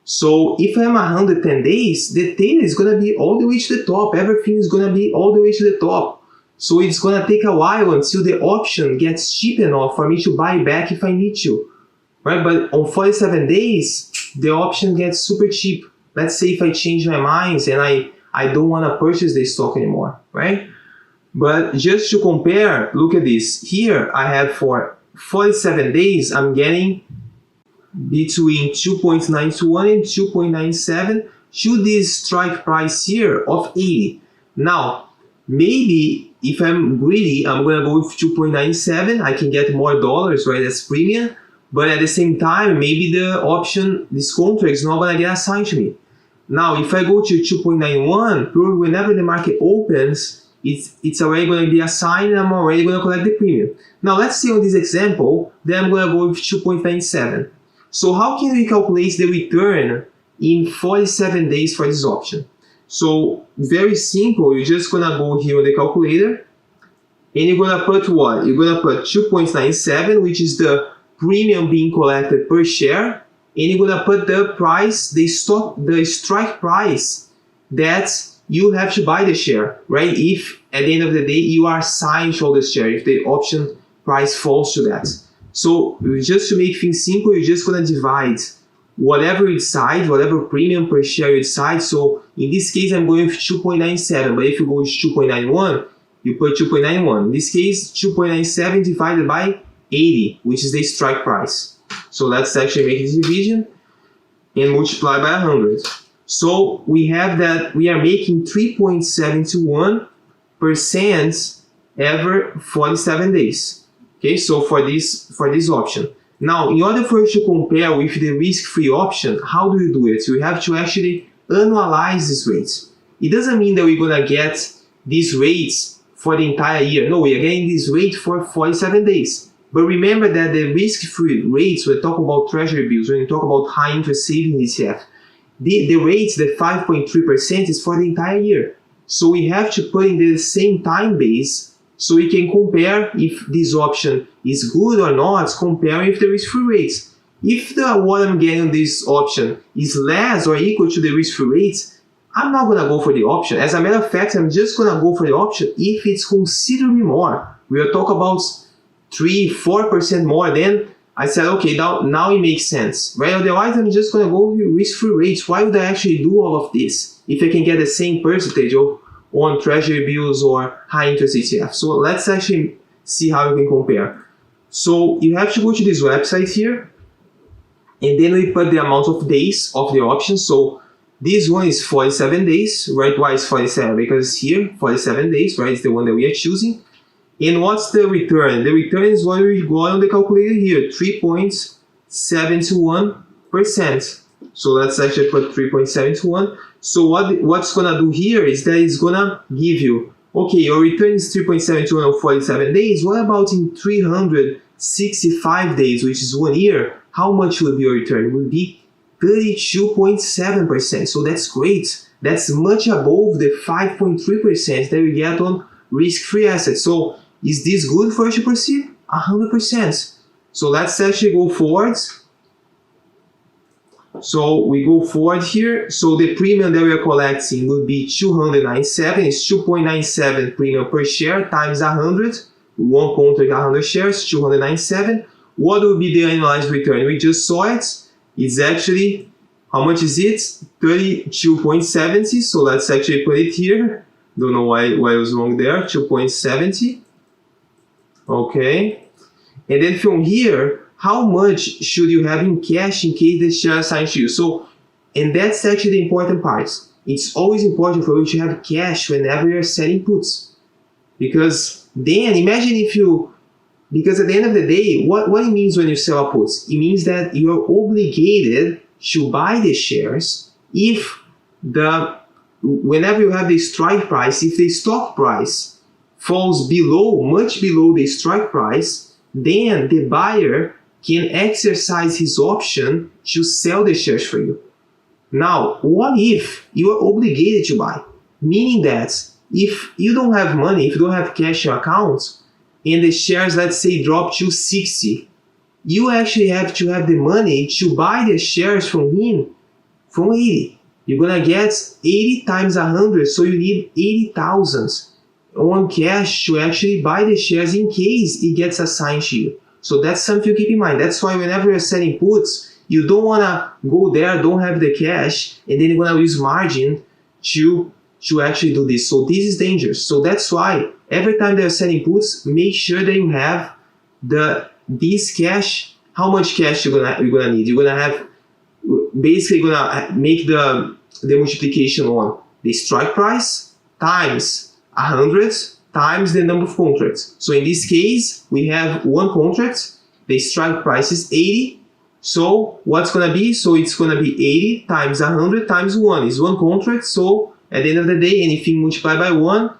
So if I'm 110 days, the data is going to be all the way to the top. Everything is going to be all the way to the top. So it's going to take a while until the option gets cheap enough for me to buy back if I need to. Right? But on 47 days, the option gets super cheap. Let's say if I change my mind and I don't want to purchase the stock anymore. Right? But just to compare, look at this. Here I have for 47 days, I'm getting between 2.91 and 2.97 to this strike price here of 80. Now, maybe if I'm greedy, I'm going to go with 2.97. I can get more dollars, right, as premium. But at the same time, maybe the option, this contract is not going to get assigned to me. Now, if I go to 2.91, probably whenever the market opens, it's already going to be assigned and I'm already going to collect the premium. Now, let's say on this example, then I'm going to go with 2.97. So how can we calculate the return in 47 days for this option? So very simple, you're just going to go here on the calculator and you're going to put what? You're going to put 2.97, which is the premium being collected per share, and you're going to put the price, the strike price that you have to buy the share, right? If at the end of the day you are assigned to the share, if the option price falls to that. So just to make things simple, you're just going to divide whatever you decide, whatever premium per share you decide. So in this case, I'm going with 2.97. But if you go with 2.91, you put 2.91. In this case, 2.97 divided by 80, which is the strike price. So let's actually make this division and multiply by 100. So we have that we are making 3.71% every 47 days. Okay, so for this option. Now, in order for you to compare with the risk-free option, how do you do it? You have to actually annualize these rates. It doesn't mean that we're going to get these rates for the entire year. No, we are getting this rate for 47 days. But remember that the risk-free rates, when we talk about treasury bills, when we talk about high interest savings ETF, the rates, the 5.3% is for the entire year. So we have to put in the same time base so we can compare if this option is good or not, comparing with the risk-free rates. If what I'm getting on this option is less or equal to the risk-free rates, I'm not going to go for the option. As a matter of fact, I'm just going to go for the option if it's considerably more. We are talking about 3-4% more, then I said, okay, now it makes sense, right? Otherwise, I'm just going to go with risk-free rates. Why would I actually do all of this if I can get the same percentage on treasury bills or high interest ETF? So let's actually see how we can compare. So you have to go to this website here, and then we put the amount of days of the option. So this one is 47 days, right? Why is 47? Because here, 47 days, right? It's the one that we are choosing. And what's the return? The return is what we got on the calculator here, 3.71%. So let's actually put 3.721. So what's gonna do here is that it's gonna give you, okay, your return is 3.721 on 47 days. What about in 365 days, which is 1 year? How much will be your return? It will be 32.7%. So that's great. That's much above the 5.3% that we get on risk-free assets. So is this good for us to proceed? 100%. So let's actually go forward. So we go forward here. So the premium that we are collecting would be 297. It's 2.97 premium per share times 100. One contract, 100 shares, 297. What will be the annualized return? We just saw it. It's actually, how much is it? 32.70. So let's actually put it here. Don't know why I was wrong there. 2.70. Okay. And then from here, how much should you have in cash in case the share is assigned to you? So, and that's actually the important part. It's always important for you to have cash whenever you're selling puts. Because then, imagine if you, because at the end of the day, what it means when you sell a put? It means that you're obligated to buy the shares if whenever you have the strike price, if the stock price falls below, much below the strike price, then the buyer can exercise his option to sell the shares for you. Now, what if you are obligated to buy? Meaning that if you don't have money, if you don't have cash in your account, and the shares, let's say, drop to 60, you actually have to have the money to buy the shares from him from 80. You're gonna get 80 times 100, so you need 80,000 on cash to actually buy the shares in case it gets assigned to you. So that's something to keep in mind. That's why whenever you're selling puts, you don't want to go there, don't have the cash, and then you're going to use margin to actually do this. So this is dangerous. So that's why every time that you're selling puts, make sure that you have this cash. How much cash you're gonna need? You're gonna have basically gonna make the multiplication on the strike price times 100 times the number of contracts. So in this case, we have one contract, the strike price is 80. So what's gonna be? So it's gonna be 80 times 100 times 1 is one contract. So at the end of the day, anything multiplied by 1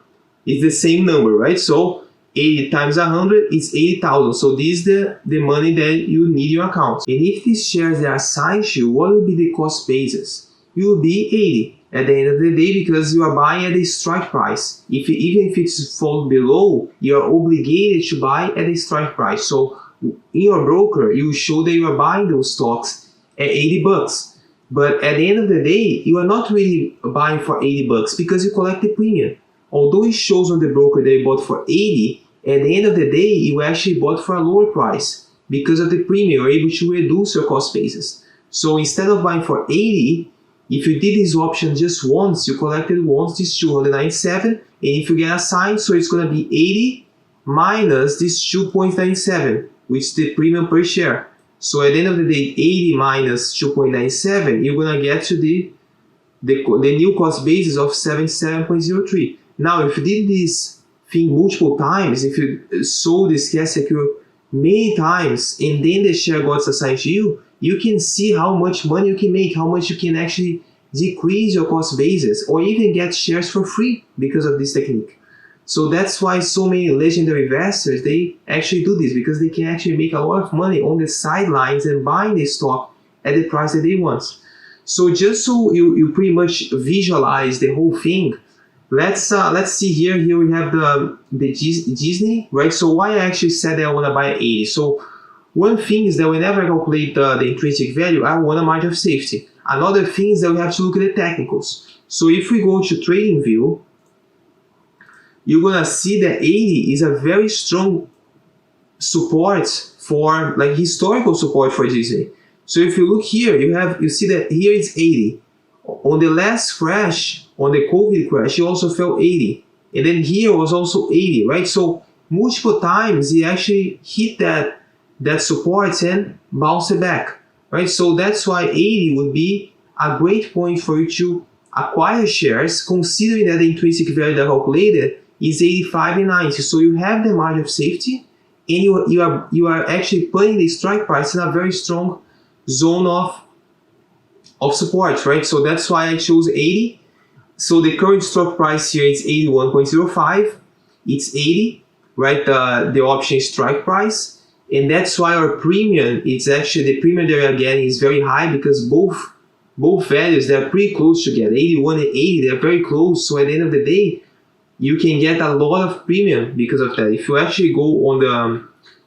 is the same number, right? So 80 times 100 is 80,000. So this is the money that you need in your account. And if these shares are assigned to you, what will be the cost basis? It will be 80 at the end of the day because you are buying at the strike price. Even if it's fall below, you are obligated to buy at the strike price. So in your broker, you show that you are buying those stocks at 80 bucks. But at the end of the day, you are not really buying for 80 bucks because you collect the premium. Although it shows on the broker that you bought for 80, at the end of the day, you actually bought for a lower price. Because of the premium, you're able to reduce your cost basis. So instead of buying for 80, if you did this option just once, you collected once this 297, and if you get assigned, so it's going to be 80 minus this 2.97, which is the premium per share. So at the end of the day, 80 minus 2.97, you're going to get to the new cost basis of 77.03. Now, if you did this thing multiple times, if you sold this cash secure many times, and then the share got assigned to you, you can see how much money you can make, how much you can actually decrease your cost basis, or even get shares for free because of this technique. So that's why so many legendary investors, they actually do this because they can actually make a lot of money on the sidelines and buying the stock at the price that they want. So just so you pretty much visualize the whole thing, let's see here. Here we have the Disney, right? So why I actually said that I want to buy at 80. So one thing is that whenever I calculate the intrinsic value, I want a margin of safety. Another thing is that we have to look at the technicals. So if we go to TradingView, you're gonna see that 80 is a very strong support for, like, historical support for Disney. So if you look here, you see that here it's 80. On the last crash, on the COVID crash, it also fell 80. And then here was also 80, right? So multiple times it actually hit that support and bounce it back, right? So that's why 80 would be a great point for you to acquire shares, considering that the intrinsic value that I calculated is 85 and 90. So you have the margin of safety, and you are actually putting the strike price in a very strong zone of of support, right? So that's why I chose 80. So the current stock price here is 81.05. It's 80, right? The option strike price. And that's why our premium, it's actually the premium that we are getting is very high because both values, they're pretty close together. 81 and 80, they're very close. So at the end of the day, you can get a lot of premium because of that. If you actually go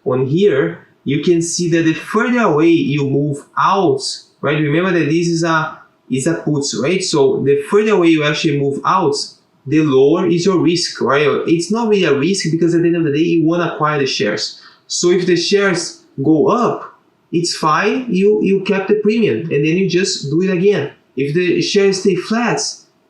on here, you can see that the further away you move out, right? Remember that this is a puts, right? So the further away you actually move out, the lower is your risk, right? It's not really a risk because at the end of the day, you want to acquire the shares. So if the shares go up, it's fine, you kept the premium and then you just do it again. If the shares stay flat,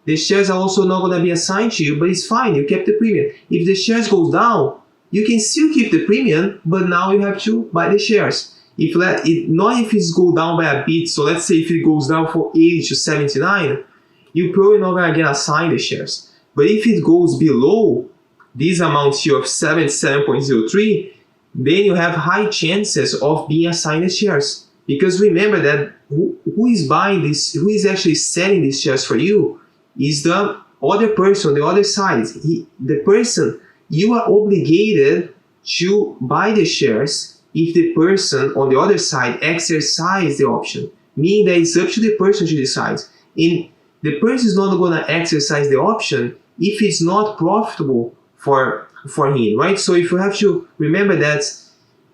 the shares are also not going to be assigned to you, but it's fine, you kept the premium. If the shares goes down, you can still keep the premium, but now you have to buy the shares. Not if it's go down by a bit, so let's say if it goes down from 80 to 79, you're probably not going to get assigned the shares. But if it goes below this amount here of 77.03, then you have high chances of being assigned the shares. Because remember that who is buying this, who is actually selling these shares for you is the other person on the other side. The person, you are obligated to buy the shares if the person on the other side exercises the option, meaning that it's up to the person to decide. And the person is not going to exercise the option if it's not profitable for him, right? So if you have to remember that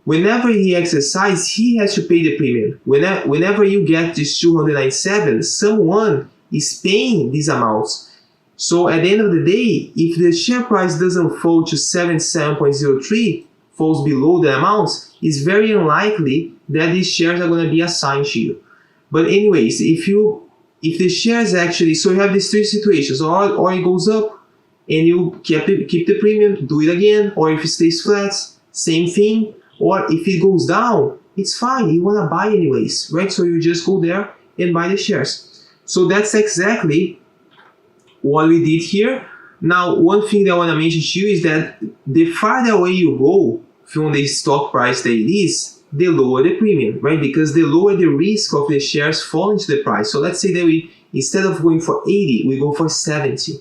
whenever he exercises, he has to pay the premium. Whenever you get this 297, someone is paying these amounts. So at the end of the day, if the share price doesn't fall to 77.03, falls below the amounts, it's very unlikely that these shares are going to be assigned to you. But anyways, if the shares actually, so you have these three situations, or it goes up and you keep the premium, do it again, or if it stays flat, same thing, or if it goes down, it's fine, you want to buy anyways, right? So you just go there and buy the shares. So that's exactly what we did here. Now, one thing that I want to mention to you is that the farther away you go from the stock price that it is, the lower the premium, right? Because the lower the risk of the shares falling to the price. So let's say that we, instead of going for 80, we go for 70.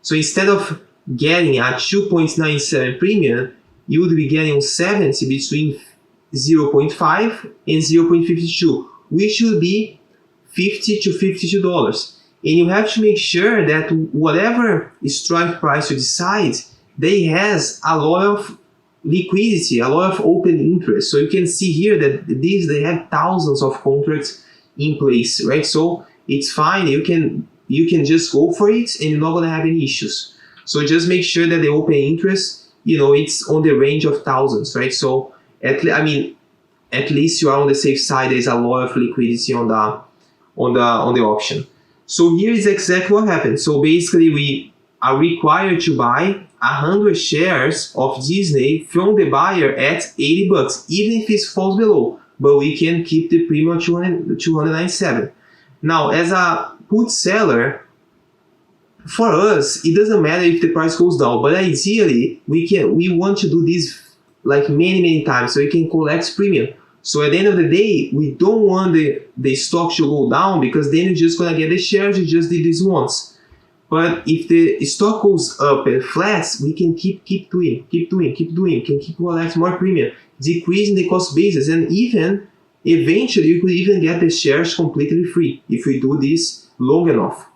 So instead of getting a 2.97 premium, you would be getting 70 between 0.5 and 0.52, which would be $50 to $52. And you have to make sure that whatever strike price you decide, they has a lot of liquidity, a lot of open interest. So you can see here that they have thousands of contracts in place, right? So it's fine. You can just go for it and you're not going to have any issues. So just make sure that the open interest, it's on the range of thousands, right? So at least you are on the safe side. There's a lot of liquidity on the auction. So here is exactly what happened. So basically we are required to buy 100 shares of Disney from the buyer at $80, even if it falls below, but we can keep the premium 297. Now, as a put seller, for us, it doesn't matter if the price goes down, but ideally, we want to do this like many times so we can collect premium. So at the end of the day, we don't want the stock to go down because then you're just going to get the shares you just did this once. But if the stock goes up and flats, we can keep doing, can keep collecting more premium, decreasing the cost basis, and even eventually you could even get the shares completely free if we do this long enough.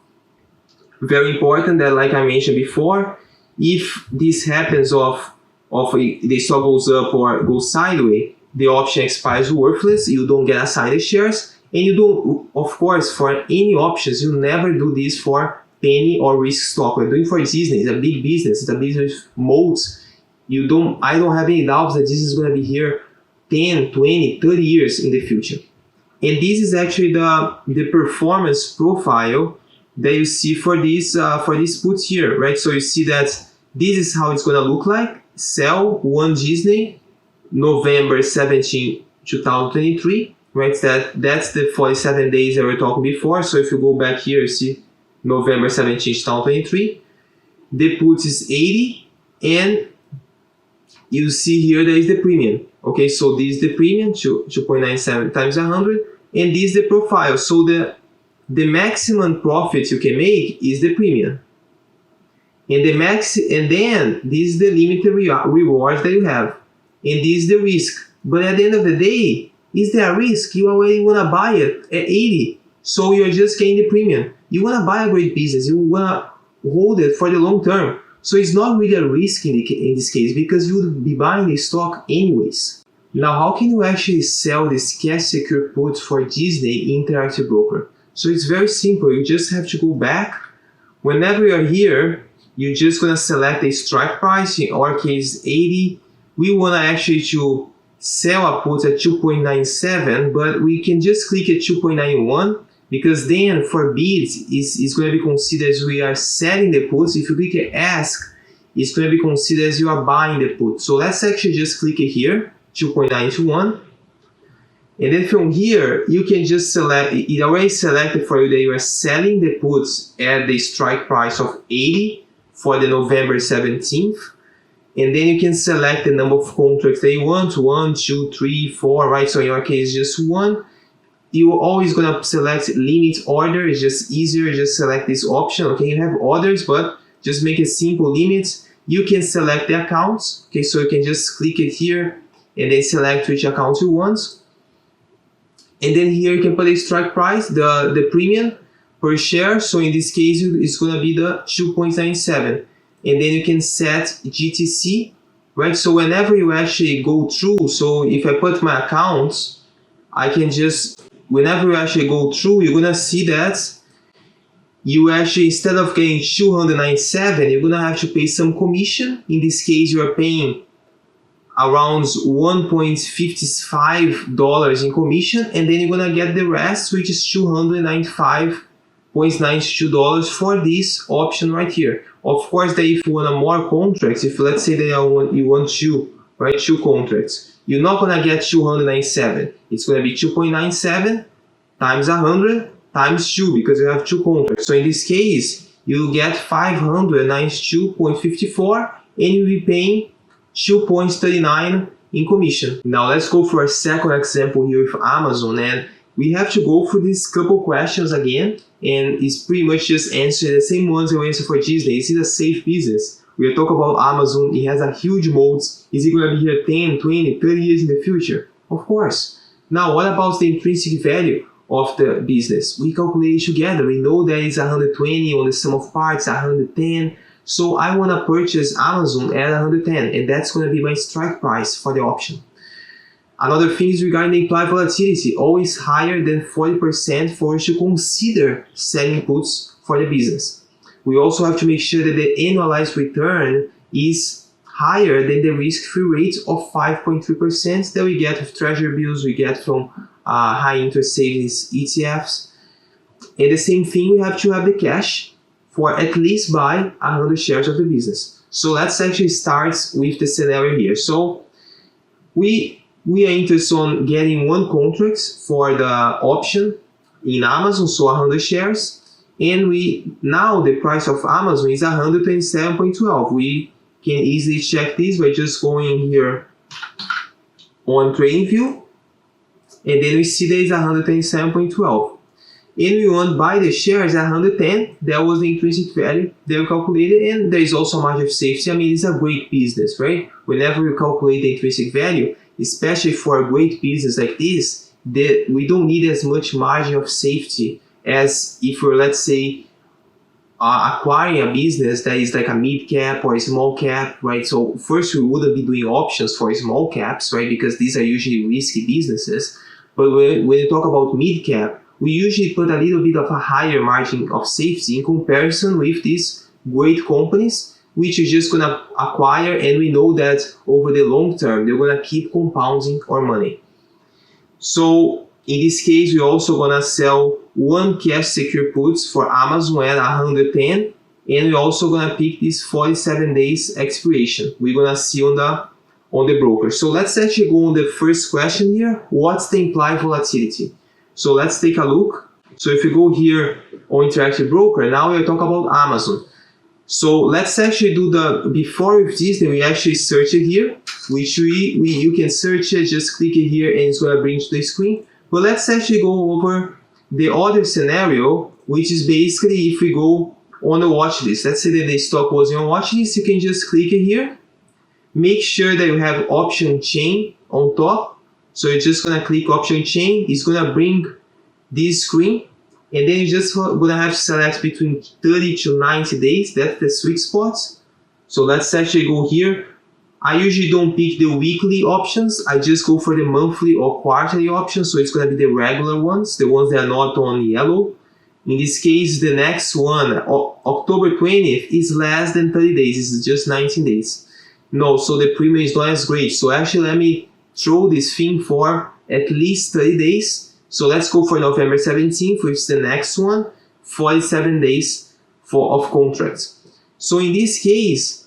Very important that, like I mentioned before, if this happens of the stock goes up or goes sideways, the option expires worthless, you don't get assigned the shares, and you don't, of course, for any options, you never do this for penny or risk stock. We're doing for Disney. It's a big business. It's a business with modes. I don't have any doubts that this is going to be here 10, 20, 30 years in the future. And this is actually the performance profile that you see for these puts here, right? So you see that this is how it's going to look like. Sell one Disney, November 17, 2023, right? That's the 47 days that we were talking before. So if you go back here, you see November 17, 2023. The put is 80, and you see here there is the premium. Okay, so this is the premium, 2.97 times 100, and this is the profile. So the maximum profit you can make is the premium. And then this is the limited rewards that you have. And this is the risk. But at the end of the day, is there a risk? You already want to buy it at 80. So you're just getting the premium. You want to buy a great business. You want to hold it for the long term. So it's not really a risk in this case because you would be buying the stock anyways. Now, how can you actually sell this cash secure put for Disney Interactive Broker? So it's very simple. You just have to go back. Whenever you're here, you're just going to select a strike price. In our case, 80. We want to actually to sell a put at 2.97, but we can just click at 2.91 because then for bids, it's going to be considered as we are selling the puts. If you click at ask, it's going to be considered as you are buying the put. So let's actually just click it here, 2.91. And then from here, you can just select, it already selected for you that you are selling the puts at the strike price of 80 for the November 17th. And then you can select the number of contracts that you want, 1, 2, 3, 4, right? So in your case, just 1. You're always going to select limit order. It's just easier, just select this option. Okay, you have others, but just make a simple limit. You can select the accounts. Okay, so you can just click it here and then select which account you want. And then here you can put a strike price, the premium per share. So in this case, it's going to be the 2.97. And then you can set GTC, right? So whenever you actually go through, so if I put my accounts, I can just, whenever you actually go through, you're going to see that you actually, instead of getting 297, you're going to have to pay some commission. In this case, you are paying around $1.55 in commission, and then you're going to get the rest, which is $295.92 for this option right here. Of course, that if you want more contracts, if let's say that you want two contracts, you're not going to get 297. It's going to be 2.97 times 100 times 2 because you have two contracts. So in this case, you get 592.54 and you'll be paying 2.39 in commission. Now let's go for a second example here with Amazon, and we have to go through these couple questions again, and it's pretty much just answering the same ones we answer for Disney. Is it a safe business? We are talking about Amazon. It has a huge moat. Is it going to be here 10, 20, 30 years in the future? Of course. Now, what about the intrinsic value of the business? We calculate it together. We know that it's 120 on the sum of parts, 110. So I want to purchase Amazon at 110, and that's going to be my strike price for the option. Another thing is regarding the implied volatility, always higher than 40% for us to consider selling puts for the business. We also have to make sure that the annualized return is higher than the risk-free rate of 5.3% that we get with treasury bills, we get from high interest savings ETFs. And the same thing, we have to have the cash for at least buy 100 shares of the business. So let's actually start with the scenario here. So we are interested in getting one contract for the option in Amazon, so 100 shares. And now the price of Amazon is 127.12. We can easily check this by just going here on TradingView, and then we see that it's 127.12. And we want to buy the shares at 110. That was the intrinsic value that we calculated, and there is also a margin of safety. I mean, it's a great business, right? Whenever we calculate the intrinsic value, especially for a great business like this, we don't need as much margin of safety as if we're, let's say, acquiring a business that is like a mid cap or a small cap, right? So first, we wouldn't be doing options for small caps, right? Because these are usually risky businesses. But when you talk about mid cap, we usually put a little bit of a higher margin of safety in comparison with these great companies, which you're just going to acquire, and we know that over the long term, they're going to keep compounding our money. So in this case, we're also going to sell one cash secure puts for Amazon at 110, and we're also going to pick this 47 days expiration. We're going to see on the broker. So let's actually go on the first question here. What's the implied volatility? So let's take a look. So if you go here on Interactive Broker, now we're talking about Amazon. So let's actually do before with Disney, we actually search it here, which you can search it, just click it here and it's going to bring to the screen. But let's actually go over the other scenario, which is basically if we go on the watch list. Let's say that the stock was on watch list, you can just click it here. Make sure that you have option chain on top. So you're just gonna click option chain. It's gonna bring this screen, and then you're just gonna have to select between 30 to 90 days. That's the sweet spot. So let's actually go here. I usually don't pick the weekly options. I just go for the monthly or quarterly options. So it's gonna be the regular ones, the ones that are not on yellow. In this case, the next one, October 20th, is less than 30 days. It's just 19 days. No, so the premium is not as great. So actually, let me throw this thing for at least 30 days. So let's go for November 17th, which is the next one, 47 days of contracts. So in this case,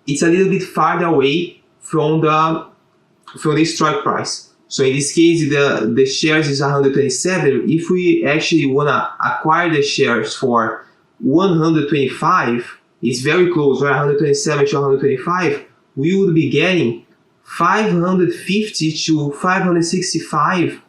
it's a little bit farther away from the strike price. So in this case, the shares is 127. If we actually want to acquire the shares for 125, it's very close, right? 127 to 125, we would be getting 550 to 565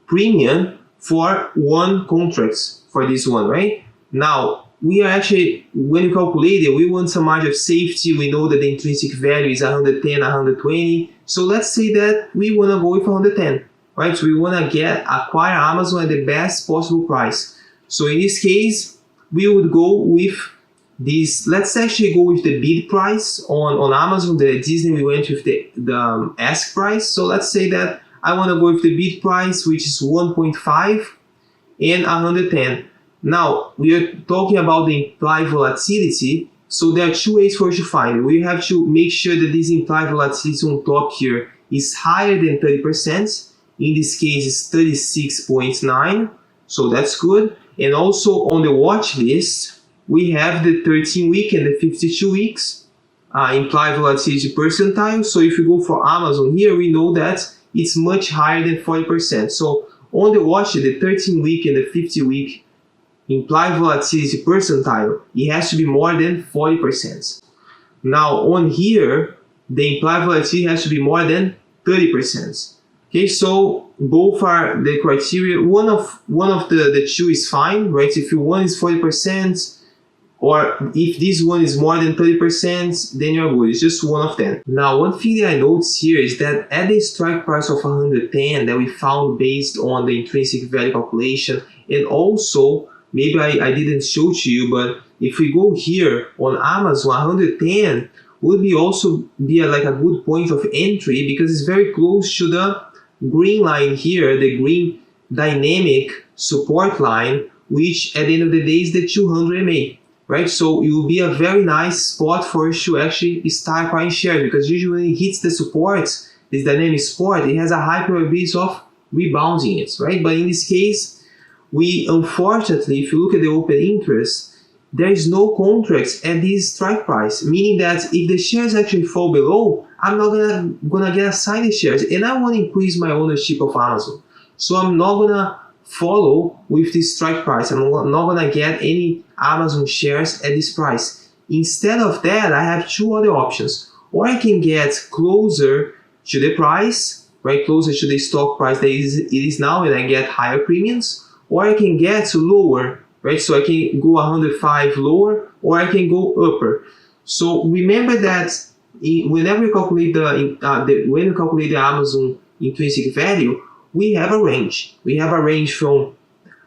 premium for one contract for this one, right? Now, we are actually, when we calculate it, we want some margin of safety. We know that the intrinsic value is 110, 120. So let's say that we want to go with 110, right? So we want to acquire Amazon at the best possible price. So in this case, we would go with this. Let's actually go with the bid price on Amazon. The Disney, we went with the ask price. So let's say that I want to go with the bid price, which is 1.5 and 110. Now, we are talking about the implied volatility. So there are two ways for us to find it. We have to make sure that this implied volatility on top here is higher than 30%. In this case, it's 36.9. So that's good. And also on the watch list, we have the 13-week and the 52 weeks implied volatility percentile. So if you go for Amazon here, we know that it's much higher than 40%. So on the watch list, the 13-week and the 50-week implied volatility percentile, it has to be more than 40%. Now on here, the implied volatility has to be more than 30%. Okay, so both are the criteria. One of the two is fine, right? If one is 40%, or if this one is more than 30%, then you're good. It's just one of them. Now, one thing that I noticed here is that at the strike price of 110 that we found based on the intrinsic value calculation, and also maybe I didn't show to you, but if we go here on Amazon, 110 would also be like a good point of entry because it's very close to the green line here, the green dynamic support line, which at the end of the day is the 200 MA, right? So it will be a very nice spot for us to actually start buying shares because usually when it hits the supports, this dynamic support, it has a high probability of rebounding it, right? But in this case, we unfortunately, if you look at the open interest, there is no contracts at this strike price, meaning that if the shares actually fall below, I'm not gonna get assigned the shares, and I want to increase my ownership of Amazon. So I'm not gonna follow with this strike price. I'm not gonna get any Amazon shares at this price. Instead of that, I have two other options. Or I can get closer to the price, right? Closer to the stock price that it is now, and I get higher premiums. Or I can get to lower, right? So I can go 105 lower, or I can go upper. So remember that whenever we calculate when we calculate the Amazon intrinsic value, we have a range. We have a range from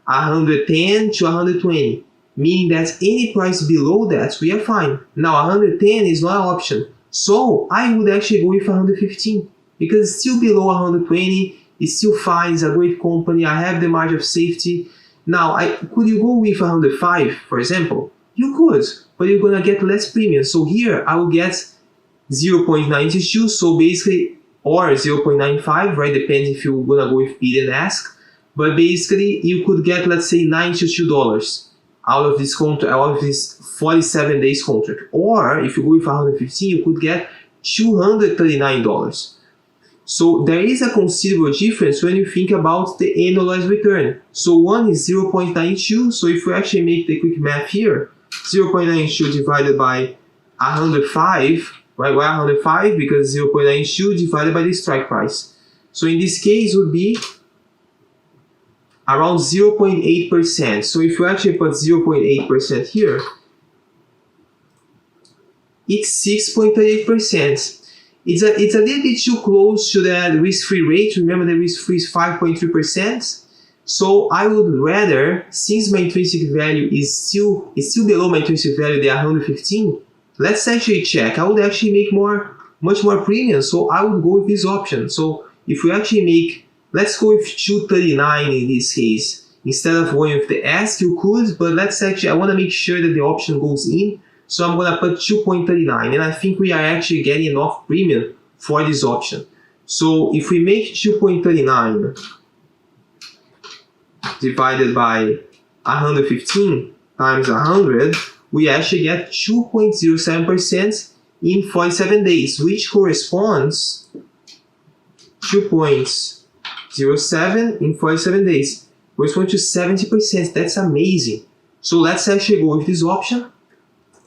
110 to 120, meaning that any price below that, we are fine. Now 110 is not an option. So I would actually go with 115 because it's still below 120. It's still fine. It's a great company. I have the margin of safety. Now, could you go with 105, for example? You could, but you're gonna get less premium. So here I will get 0.92. So basically, or 0.95, right? Depends if you're gonna go with bid and ask. But basically, you could get, let's say, $92 out of this contract, out of this 47 days contract. Or if you go with 115, you could get $239. So there is a considerable difference when you think about the annualized return. So one is 0.92. So if we actually make the quick math here, 0.92 divided by 105, right? Why 105? Because 0.92 divided by the strike price. So in this case would be around 0.8%. So if you actually put 0.8% here, it's 6.38%. It's a little bit too close to that risk-free rate. Remember the risk-free is 5.3%. So I would rather, since my intrinsic value is still below my intrinsic value, the 115, let's actually check. I would actually make much more premium. So I would go with this option. So if we actually make, let's go with 239 in this case. Instead of going with the ask, you could, but let's actually, I want to make sure that the option goes in. So I'm going to put 2.39, and I think we are actually getting enough premium for this option. So if we make 2.39 divided by 115 times 100, we actually get 2.07% in 47 days, which corresponds 2.07 in 47 days, corresponds to 70%. That's amazing. So let's actually go with this option.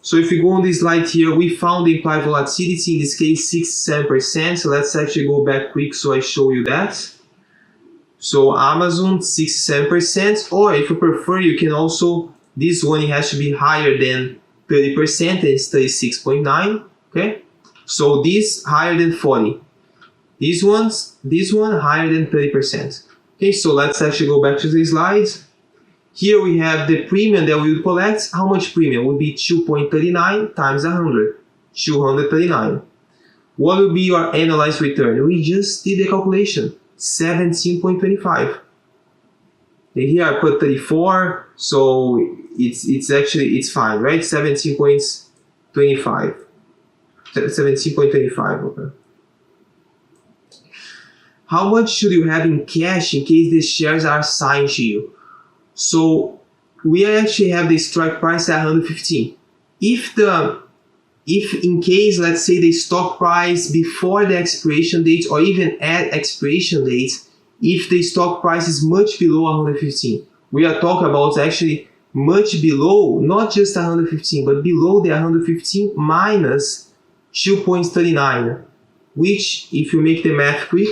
So if we go on this slide here, we found the implied volatility, in this case 67%. So let's actually go back quick so I show you that. So Amazon 67%, or if you prefer, you can also, this one it has to be higher than 30%, and it's 36.9. Okay, so this higher than 40. This one higher than 30%. Okay, so let's actually go back to the slides. Here we have the premium that we would collect. How much premium? Would be 2.39 times 100, 239. What will be your annualized return? We just did the calculation, 17.25. Here I put 34, so it's fine, right? 17.25. 17.25, okay. How much should you have in cash in case the shares are assigned to you? So we actually have the strike price at 115. If in case, let's say, the stock price before the expiration date or even at expiration date, if the stock price is much below 115, we are talking about actually much below, not just 115, but below the 115 minus 2.39, which, if you make the math quick,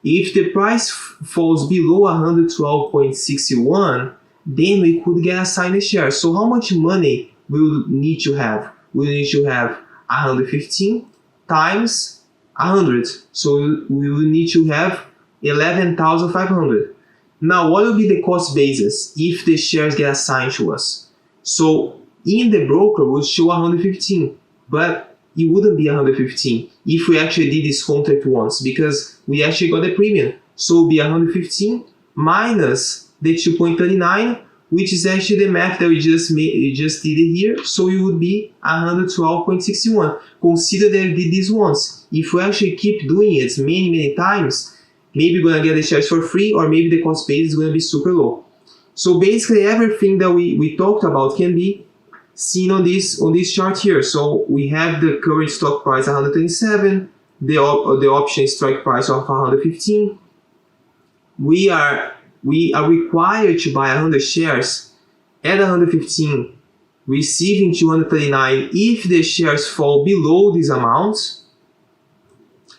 if the price falls below 112.61, then we could get assigned a share. So how much money we will need to have? We will need to have 115 times 100. So we will need to have 11,500. Now, what will be the cost basis if the shares get assigned to us? So in the broker, we'll show 115, but it wouldn't be 115 if we actually did this contract once, because we actually got the premium. So it will be 115 minus the 2.39, which is actually the math that we just did it here. So it would be 112.61. Consider that we did this once. If we actually keep doing it many times, maybe we're gonna get the shares for free, or maybe the cost base is gonna be super low. So basically everything that we talked about can be seen on this chart here. So we have the current stock price 127, the option strike price of 115. We are required to buy 100 shares at 115, receiving 239 if the shares fall below this amount.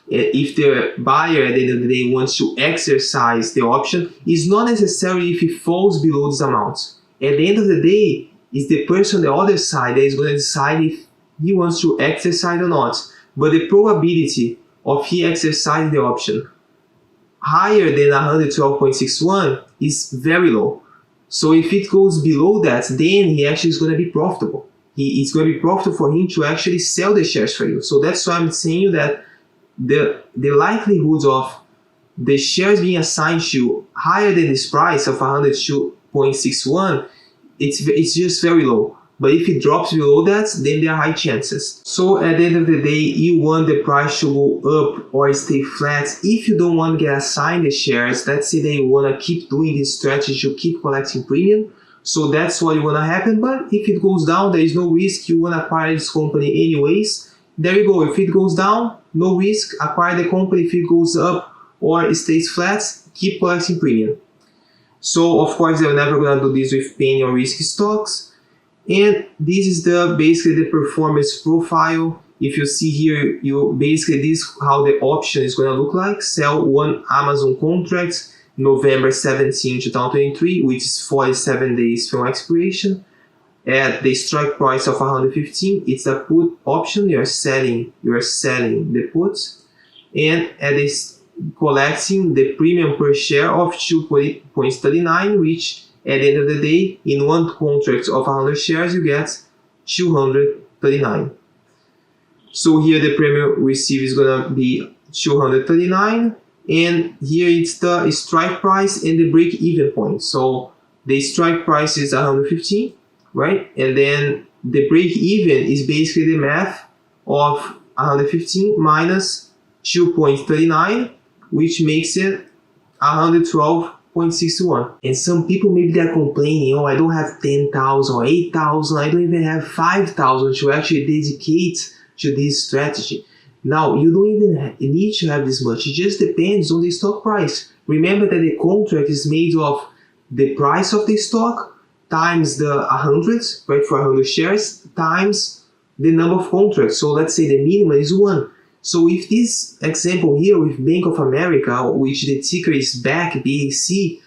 If the buyer at the end of the day wants to exercise the option, it's not necessarily if it falls below this amount. At the end of the day, it's the person on the other side that is going to decide if he wants to exercise or not. But the probability of he exercising the option higher than 112.61 is very low. So if it goes below that, then he actually is going to be profitable. It's going to be profitable for him to actually sell the shares for you. So that's why I'm saying you that the likelihood of the shares being assigned to you higher than this price of 102.61, it's just very low. But if it drops below that, then there are high chances. So at the end of the day, you want the price to go up or stay flat. If you don't want to get assigned the shares, let's say that you want to keep doing this strategy to keep collecting premium. So that's what you want to happen. But if it goes down, there is no risk. You want to acquire this company anyways. There you go. If it goes down, no risk. Acquire the company. If it goes up or it stays flat, keep collecting premium. So of course, they're never going to do this with penny or risky stocks. And this is basically the performance profile. if you see here, you basically this how the option is going to look like. Sell one Amazon contract November 17, 2023, which is 47 days from expiration, at the strike price of 115. It's a put option. You're selling the put, and at this collecting the premium per share of 2.39, which at the end of the day, in one contract of 100 shares, you get 239. So here the premium received is gonna be 239, and here it's the strike price and the break-even point. So the strike price is 115, right? And then the break-even is basically the math of 115 minus 2.39, which makes it 112.61. And some people, maybe they're complaining, oh, I don't have 10,000 or 8,000, I don't even have 5,000 to actually dedicate to this strategy. Now, you don't even need to have this much. It just depends on the stock price. Remember that the contract is made of the price of the stock times the 100, right, for 100 shares, times the number of contracts. So let's say the minimum is 1. So if this example here with Bank of America, which the ticker is BAC, BAC,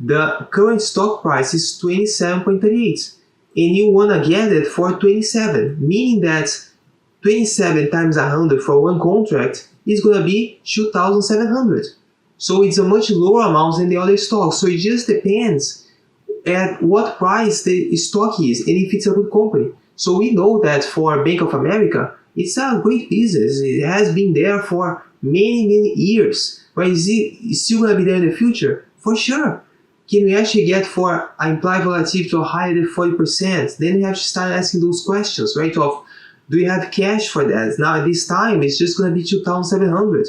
the current stock price is 27.38, and you want to get it for 27, meaning that 27 times 100 for one contract is going to be 2,700. So it's a much lower amount than the other stocks. So it just depends at what price the stock is and if it's a good company. So we know that for Bank of America, it's a great business. It has been there for many years. But is it still going to be there in the future? For sure. Can we actually get for implied volatility to higher than 40%? Then we have to start asking those questions, right? Of, do you have cash for that? Now at this time, it's just going to be 2,700.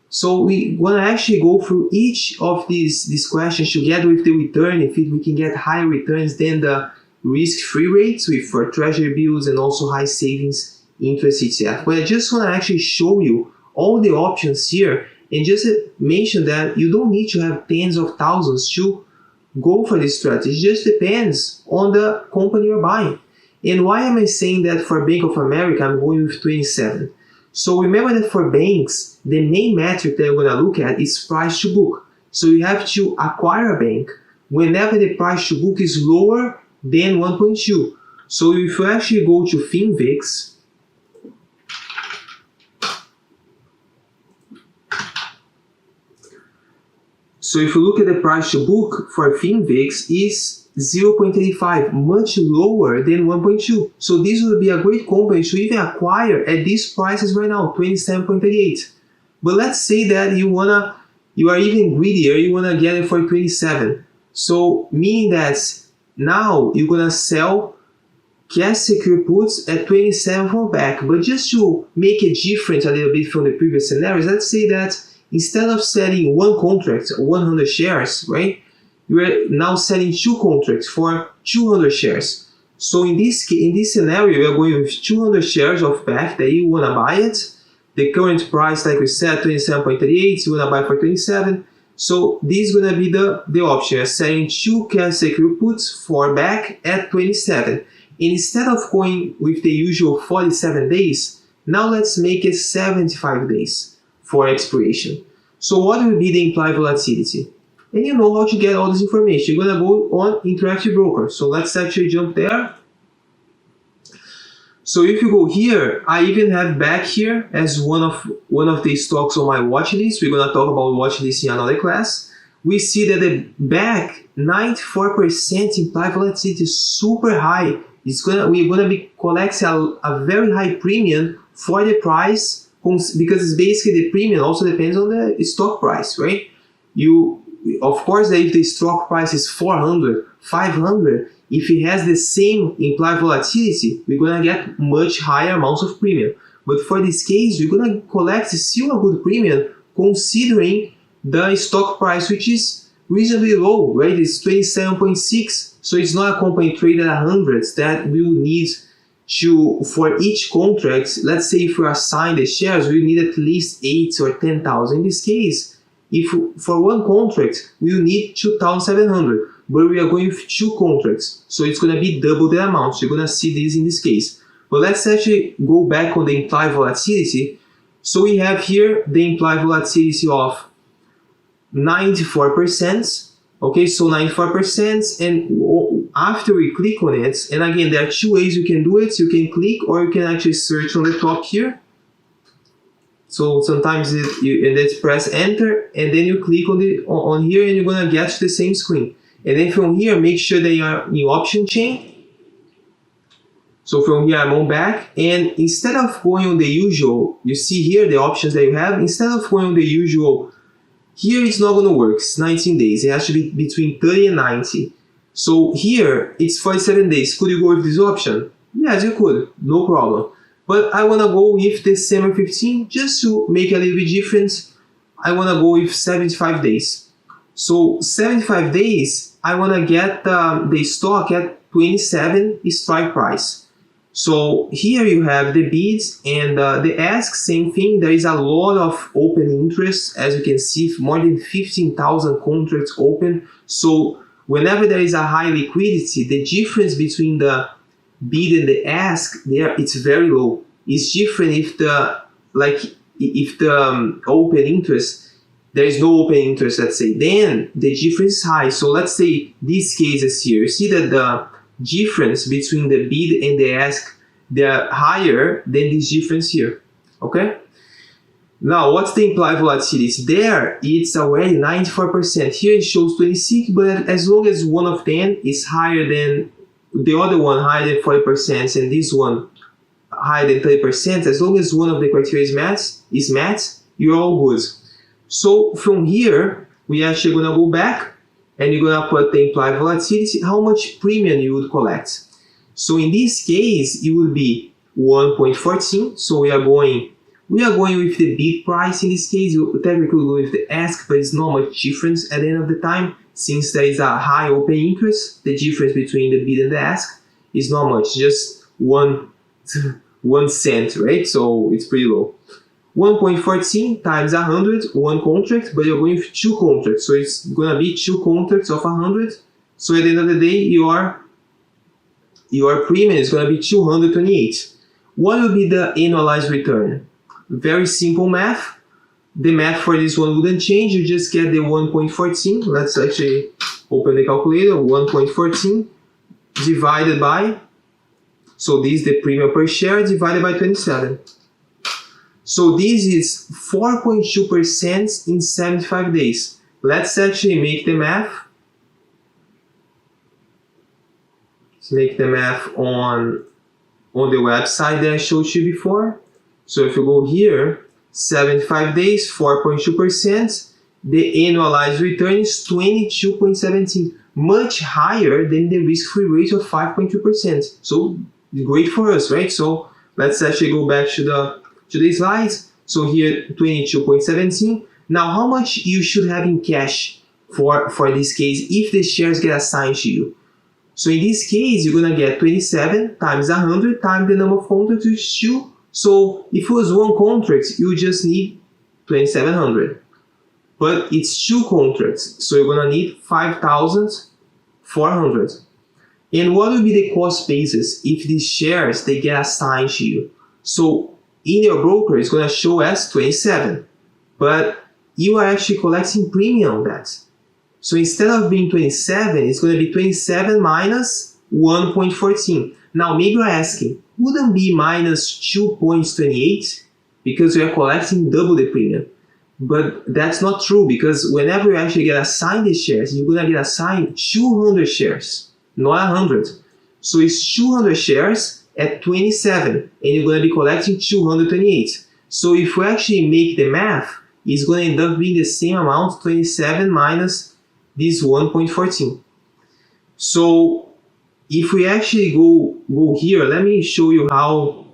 So we want to actually go through each of these questions together with the return, if we can get higher returns than the risk-free rates for treasury bills and also high savings interest ETF. But I just want to actually show you all the options here and just mention that you don't need to have tens of thousands to go for this strategy. It just depends on the company you're buying. And why am I saying that for Bank of America, I'm going with 27? So remember that for banks, the main metric that we're going to look at is price to book. So you have to acquire a bank whenever the price to book is lower than 1.2. So if you actually go to FinVix, so if you look at the price to book for FinVix is 0.85, much lower than 1.2. So this would be a great company to even acquire at these prices right now, 27.38. But let's say that you are even greedier, you wanna get it for 27. So meaning that now you're gonna sell cash secure puts at 27 from back. But just to make it different a little bit from the previous scenarios, let's say that instead of selling one contract, 100 shares, right? You are now selling two contracts for 200 shares. So in this scenario, we are going with 200 shares of BAC that you want to buy it. The current price, like we said, 27.38, you want to buy for 27. So this is going to be the option. You're selling two cash secure puts for BAC at 27. And instead of going with the usual 47 days, now let's make it 75 days for expiration. So what will be the implied volatility? And you know how to get all this information. You're going to go on Interactive Broker. So let's actually jump there. So if you go here, I even have BAC here as one of the stocks on my watch list. We're going to talk about watch list in another class. We see that the BAC, 94% implied volatility is super high. We're going to be collecting a very high premium for the price, because it's basically the premium also depends on the stock price, right? Of course, if the stock price is 400, 500, if it has the same implied volatility, we're going to get much higher amounts of premium. But for this case, we're going to collect still a good premium considering the stock price, which is reasonably low, right? It's 27.6. So it's not a company traded at hundreds that will need for each contract. Let's say if we assign the shares, we need at least 8 or 10,000. In this case, if for one contract, we will need 2,700, but we are going with two contracts. So it's going to be double the amount. So you're going to see this in this case. But let's actually go back on the implied volatility. So we have here the implied volatility of 94%. Okay, so 94%, and after we click on it, and again, there are two ways you can do it. You can click, or you can actually search on the top here. So sometimes and then press enter, and then you click on here, and you're gonna get to the same screen. And then from here, make sure that you are in option chain. So from here, I'm on back, and instead of going on the usual, you see here the options that you have. Instead of going on the usual, here it's not going to work. It's 19 days. It has to be between 30 and 90. So here it's 47 days. Could you go with this option? Yes, you could. No problem. But I want to go with December 15 just to make a little bit difference. I want to go with 75 days. So 75 days, I want to get the stock at 27 strike price. So here you have the bids and the ask, same thing. There is a lot of open interest, as you can see, more than 15,000 contracts open. So whenever there is a high liquidity, the difference between the bid and the ask there, it's very low. It's different if the open interest, there is no open interest, let's say, then the difference is high. So let's say these cases here, you see that the difference between the bid and the ask, they're higher than this difference here. Okay, now what's the implied volatility? There it's already 94%. Here it shows 26, but as long as one of them is higher than the other one, higher than 40%, and this one higher than 30%, as long as one of the criteria is met, you're all good. So from here, we actually gonna go back, and you're gonna put the implied volatility, how much premium you would collect. So in this case, it would be 1.14. So we are going with the bid price. In this case, you technically go with the ask, but it's not much difference at the end of the time, since there is a high open interest. The difference between the bid and the ask is not much, just 1 cent, right? So it's pretty low. 1.14 times 100, one contract, but you're going with two contracts, so it's gonna be two contracts of 100. So at the end of the day, your premium is gonna be 228. What will be the annualized return? Very simple math. The math for this one wouldn't change. You just get the 1.14. Let's actually open the calculator. 1.14 divided by, so this is the premium per share, divided by 27. So this is 4.2% in 75 days. Let's actually make the math. Let's make the math on the website that I showed you before. So if you go here, 75 days, 4.2%, the annualized return is 22.17, much higher than the risk-free rate of 5.2%. So great for us, right? So let's actually go back to the slides. So here 22.17. Now how much you should have in cash for this case if the shares get assigned to you? So in this case, you're gonna get 27 times 100 times the number of contracts, which is 2. So if it was one contract, you just need 2,700. But it's two contracts, so you're gonna need 5,400. And what will be the cost basis if these shares they get assigned to you? So in your broker, it's going to show as 27, but you are actually collecting premium on that. So instead of being 27, it's going to be 27 minus 1.14. Now maybe you're asking, wouldn't be minus 2.28 because you are collecting double the premium? But that's not true, because whenever you actually get assigned the shares, you're going to get assigned 200 shares, not 100. So it's 200 shares at 27, and you're going to be collecting 228. So if we actually make the math, it's going to end up being the same amount, 27 minus this 1.14. So if we actually go here, let me show you how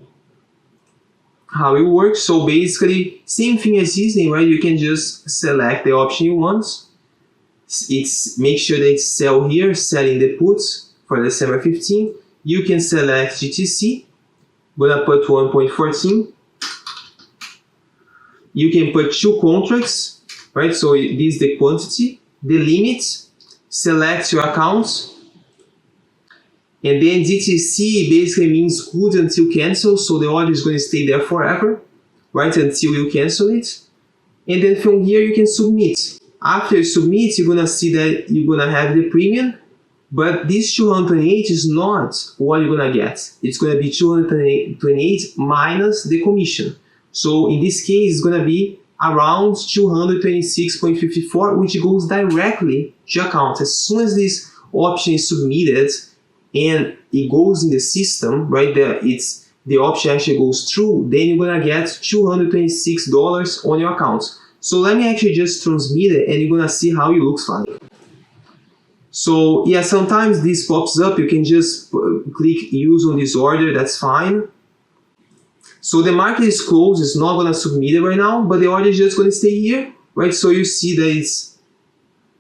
it works. So basically, same thing as Disney, right? You can just select the option you want. It's make sure that it's sell here, selling the puts for December 15. You can select GTC, gonna put 1.14. You can put two contracts, right? So this is the quantity, the limit, select your accounts, And then DTC basically means good until cancel, so the order is going to stay there forever, right, until you cancel it. And then from here you can submit. After you submit, you're going to see that you're going to have the premium, but this 228 is not what you're going to get. It's going to be 228 minus the commission. So in this case, it's going to be around 226.54, which goes directly to your account. As soon as this option is submitted and it goes in the system, right, the option actually goes through, then you're going to get $226 on your account. So let me actually just transmit it and you're going to see how it looks like. So yeah, sometimes this pops up. You can just click use on this order, that's fine. So the market is closed, it's not going to submit it right now, but the order is just going to stay here, right? So you see that it's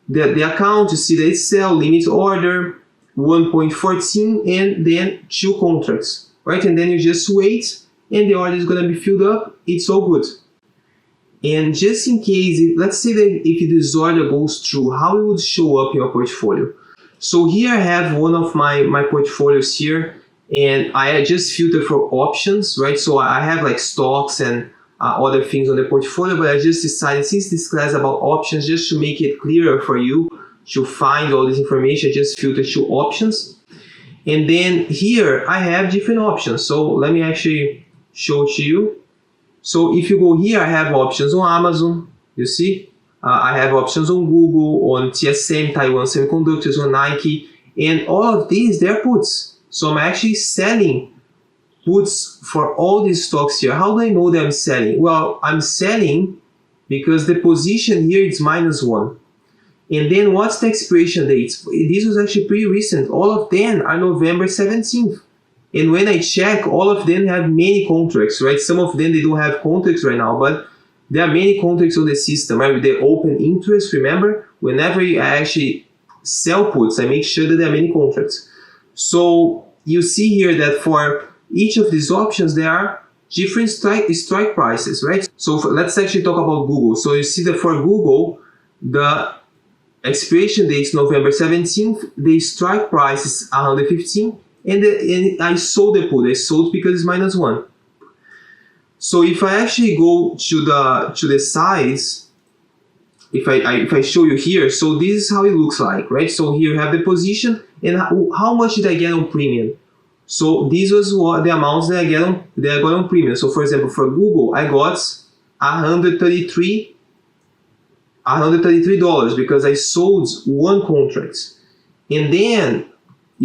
the account, you see that it's sell, limit order, 1.14, and then 2 contracts, right? And then you just wait, and the order is going to be filled up. It's all good. And just in case, let's say that if this order goes through, how it would show up in your portfolio. So here I have one of my portfolios here, and I just filter for options, right? So I have like stocks and other things on the portfolio, but I just decided, since this class is about options, just to make it clearer for you to find all this information, I just filter to options. And then here I have different options. So let me actually show it to you. So if you go here, I have options on Amazon, you see? I have options on Google, on TSM, Taiwan Semiconductors, on Nike, and all of these, they're puts. So I'm actually selling puts for all these stocks here. How do I know that I'm selling? Well, I'm selling because the position here is -1. And then what's the expiration date? This was actually pretty recent. All of them are November 17th. And when I check, all of them have many contracts, right? Some of them, they don't have contracts right now, but there are many contracts on the system, right? The open interest, remember? Whenever I actually sell puts, I make sure that there are many contracts. So you see here that for each of these options, there are different strike prices, right? So let's actually talk about Google. So you see that for Google, the expiration date is November 17th, the strike price is 115, and I sold the put. I sold because it's -1. So if I actually go to the size, if I show you here, so this is how it looks like, right? So here you have the position, and how much did I get on premium? So this was what the amounts that I got on premium. So for example, for Google, I got $133 because I sold 1 contract. And then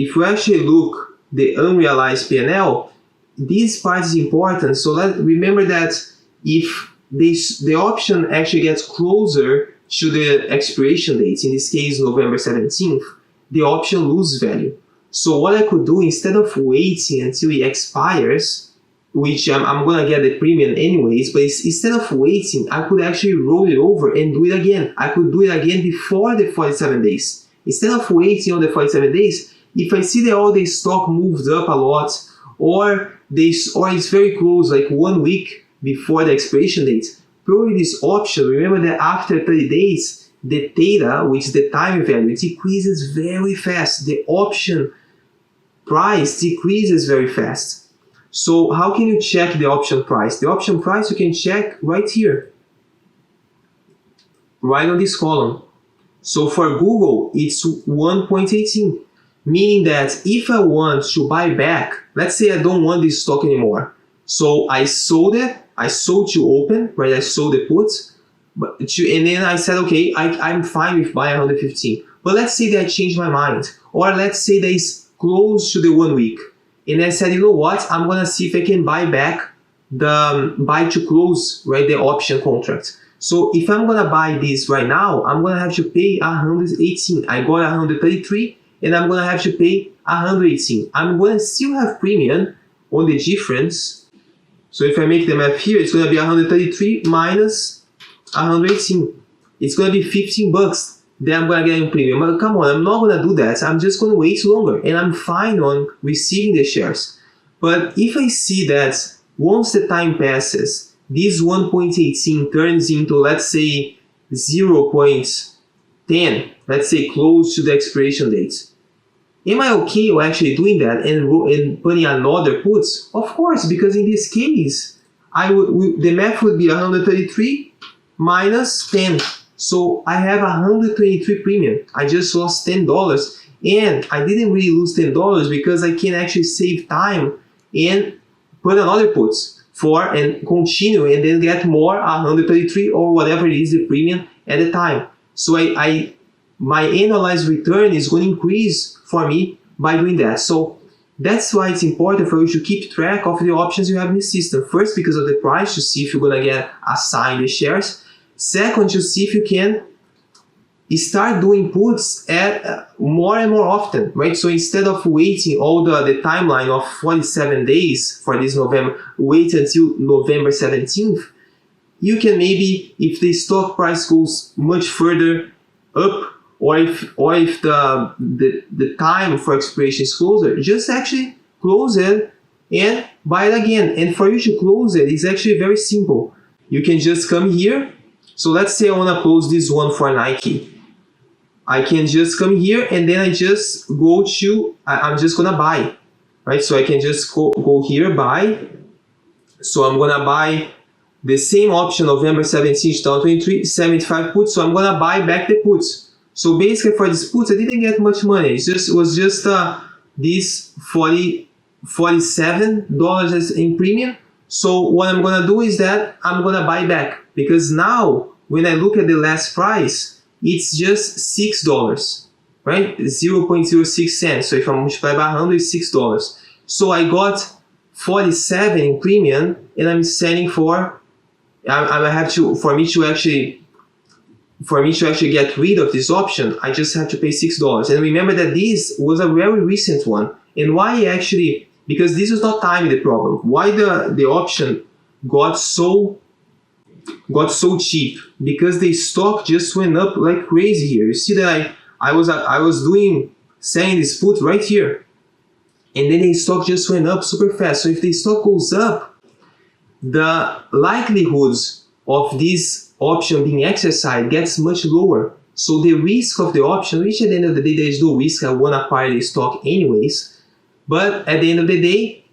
if you actually look the unrealized P&L, this part is important. So remember that if the option actually gets closer to the expiration date, in this case November 17th, the option loses value. So what I could do, instead of waiting until it expires, which I'm going to get the premium anyways, but instead of waiting, I could actually roll it over and do it again. I could do it again before the 47 days. Instead of waiting on the 47 days, if I see that all the stock moved up a lot, or it's very close, like 1 week before the expiration date, probably this option, remember that after 30 days, the theta, which is the time value, it decreases very fast. The option price decreases very fast. So how can you check the option price? The option price you can check right here, right on this column. So for Google, it's 1.18, meaning that if I want to buy back, let's say I don't want this stock anymore. So I sold it, I sold to open, right? I sold the puts, and then I said, okay, I'm fine with buying 115. But let's say that I changed my mind, or let's say that it's close to the 1 week. And I said, you know what? I'm gonna see if I can buy back the buy to close, right? The option contract. So if I'm gonna buy this right now, I'm gonna have to pay 118. I got 133, and I'm gonna have to pay 118. I'm gonna still have premium on the difference. So if I make the math here, it's gonna be 133 minus 118. It's gonna be 15 bucks. Then I'm gonna get in premium. But come on, I'm not gonna do that. I'm just gonna wait longer, and I'm fine on receiving the shares. But if I see that once the time passes, this 1.18 turns into, let's say, 0.10, let's say close to the expiration date. Am I okay with actually doing that and putting another puts? Of course, because in this case, the math would be 133 minus 10. So I have 123 premium. I just lost $10. And I didn't really lose $10 because I can actually save time and put another puts and continue and then get more 133 or whatever it is the premium at the time. So my annualized return is going to increase for me by doing that. So that's why it's important for you to keep track of the options you have in the system. First, because of the price, to see if you're going to get assigned the shares. Second, to see if you can start doing puts at more and more often, right? So instead of waiting all the timeline of 47 days for this November, wait until November 17th, you can maybe, if the stock price goes much further up, or if the time for expiration is closer, just actually close it and buy it again. And for you to close it, it's actually very simple. You can just come here. So let's say I want to close this one for Nike. I can just come here and then I just go to, I'm just going to buy, right? So I can just go here, buy. So I'm going to buy the same option, November 17, 2023, 75 puts. So I'm going to buy back the puts. So basically for these puts, I didn't get much money. It was just this $47 in premium. So what I'm going to do is that I'm going to buy back, because now when I look at the last price, it's just $6, right? 0.06 cents. So if I multiply by 100, it's $6. So I got 47 in premium, and I'm selling for, for me to actually get rid of this option, I just have to pay $6. And remember that this was a very recent one. And why actually, because this was not timing the problem. Why the option got so cheap? Because the stock just went up like crazy here. You see that I was selling this put right here, and then the stock just went up super fast. So if the stock goes up, the likelihoods of this option being exercised gets much lower. So the risk of the option, which at the end of the day there is no risk, I won't acquire the stock anyways, but at the end of the day,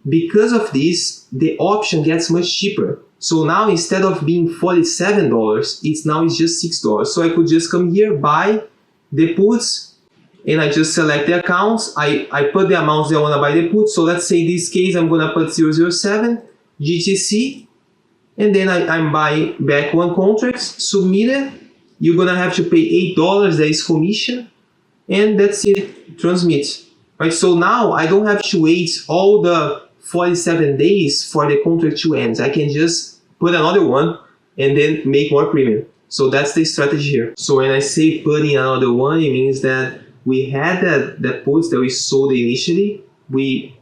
because of this, the option gets much cheaper. So now instead of being $47, it's just $6. So I could just come here, buy the puts, and I just select the accounts. I put the amounts that I want to buy the puts. So let's say in this case, I'm going to put 007 GTC, and then I'm buying back one contract, submit it. You're going to have to pay $8, that is commission, and that's it, transmit. Right? So now I don't have to wait all the 47 days for the contract to end. I can just put another one and then make more premium. So that's the strategy here. So when I say putting another one, it means that we had that puts that we sold initially.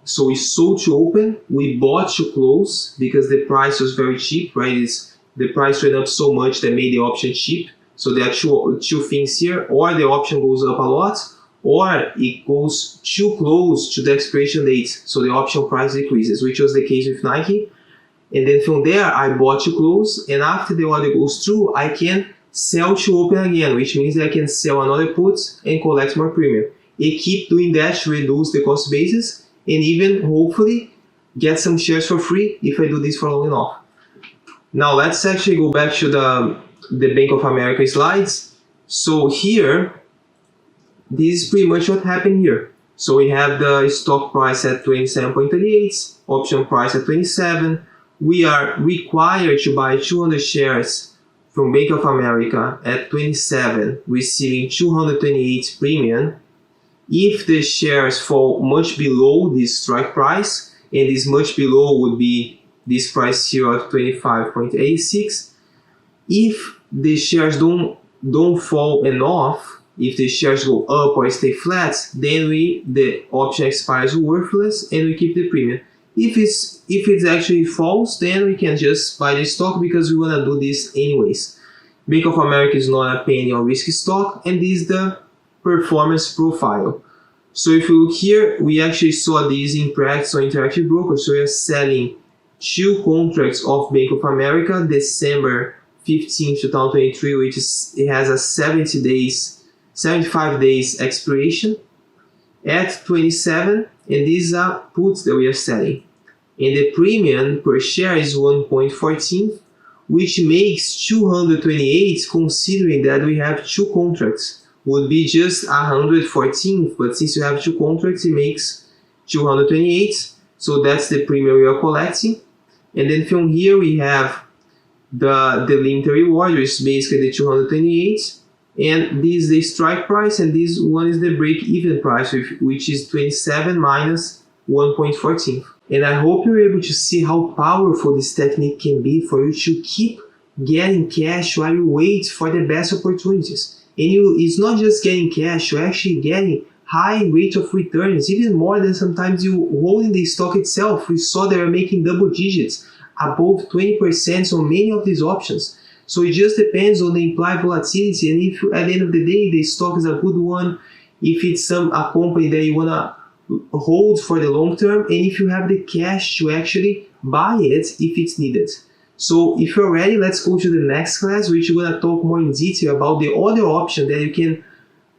So we sold to open, we bought to close because the price was very cheap, right? The price went up so much that made the option cheap. So the actual two things here, or the option goes up a lot, or it goes too close to the expiration date, so the option price decreases, which was the case with Nike. And then from there, I bought to close, and after the order goes through, I can sell to open again, which means that I can sell another put and collect more premium. And keep doing that to reduce the cost basis, and even hopefully get some shares for free if I do this for long enough. Now let's actually go back to the Bank of America slides. So here, this is pretty much what happened here. So we have the stock price at 27.38, option price at 27. We are required to buy 200 shares from Bank of America at 27, receiving 228 premium. If the shares fall much below this strike price, and this much below would be this price here of 25.86. If the shares don't fall enough, if the shares go up or stay flat, then the option expires worthless and we keep the premium. If it actually falls, then we can just buy the stock because we want to do this anyways. Bank of America is not a penny or risky stock, and this is the performance profile. So if you look here, we actually saw this in practice on Interactive Brokers. So we are selling 2 contracts of Bank of America, December 15, 2023, which it has a 75 days expiration. at 27, and these are puts that we are selling. And the premium per share is 1.14, which makes 228, considering that we have two contracts. Would be just 114, but since you have two contracts, it makes 228. So that's the premium we are collecting. And then from here we have the limited reward, which is basically the 228. And this is the strike price, and this one is the break-even price, which is 27 minus 1.14. And I hope you're able to see how powerful this technique can be for you to keep getting cash while you wait for the best opportunities. And it's not just getting cash, you're actually getting high rate of returns, even more than sometimes you holding the stock itself. We saw they were making double digits, above 20% on many of these options. So it just depends on the implied volatility, and if at the end of the day the stock is a good one, if it's a company that you want to hold for the long term, and if you have the cash to actually buy it if it's needed. So if you're ready, let's go to the next class, which we're going to talk more in detail about the other option that you can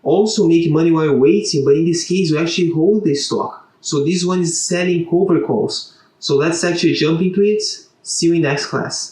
also make money while waiting, but in this case you actually hold the stock. So this one is selling cover calls. So let's actually jump into it. See you in next class.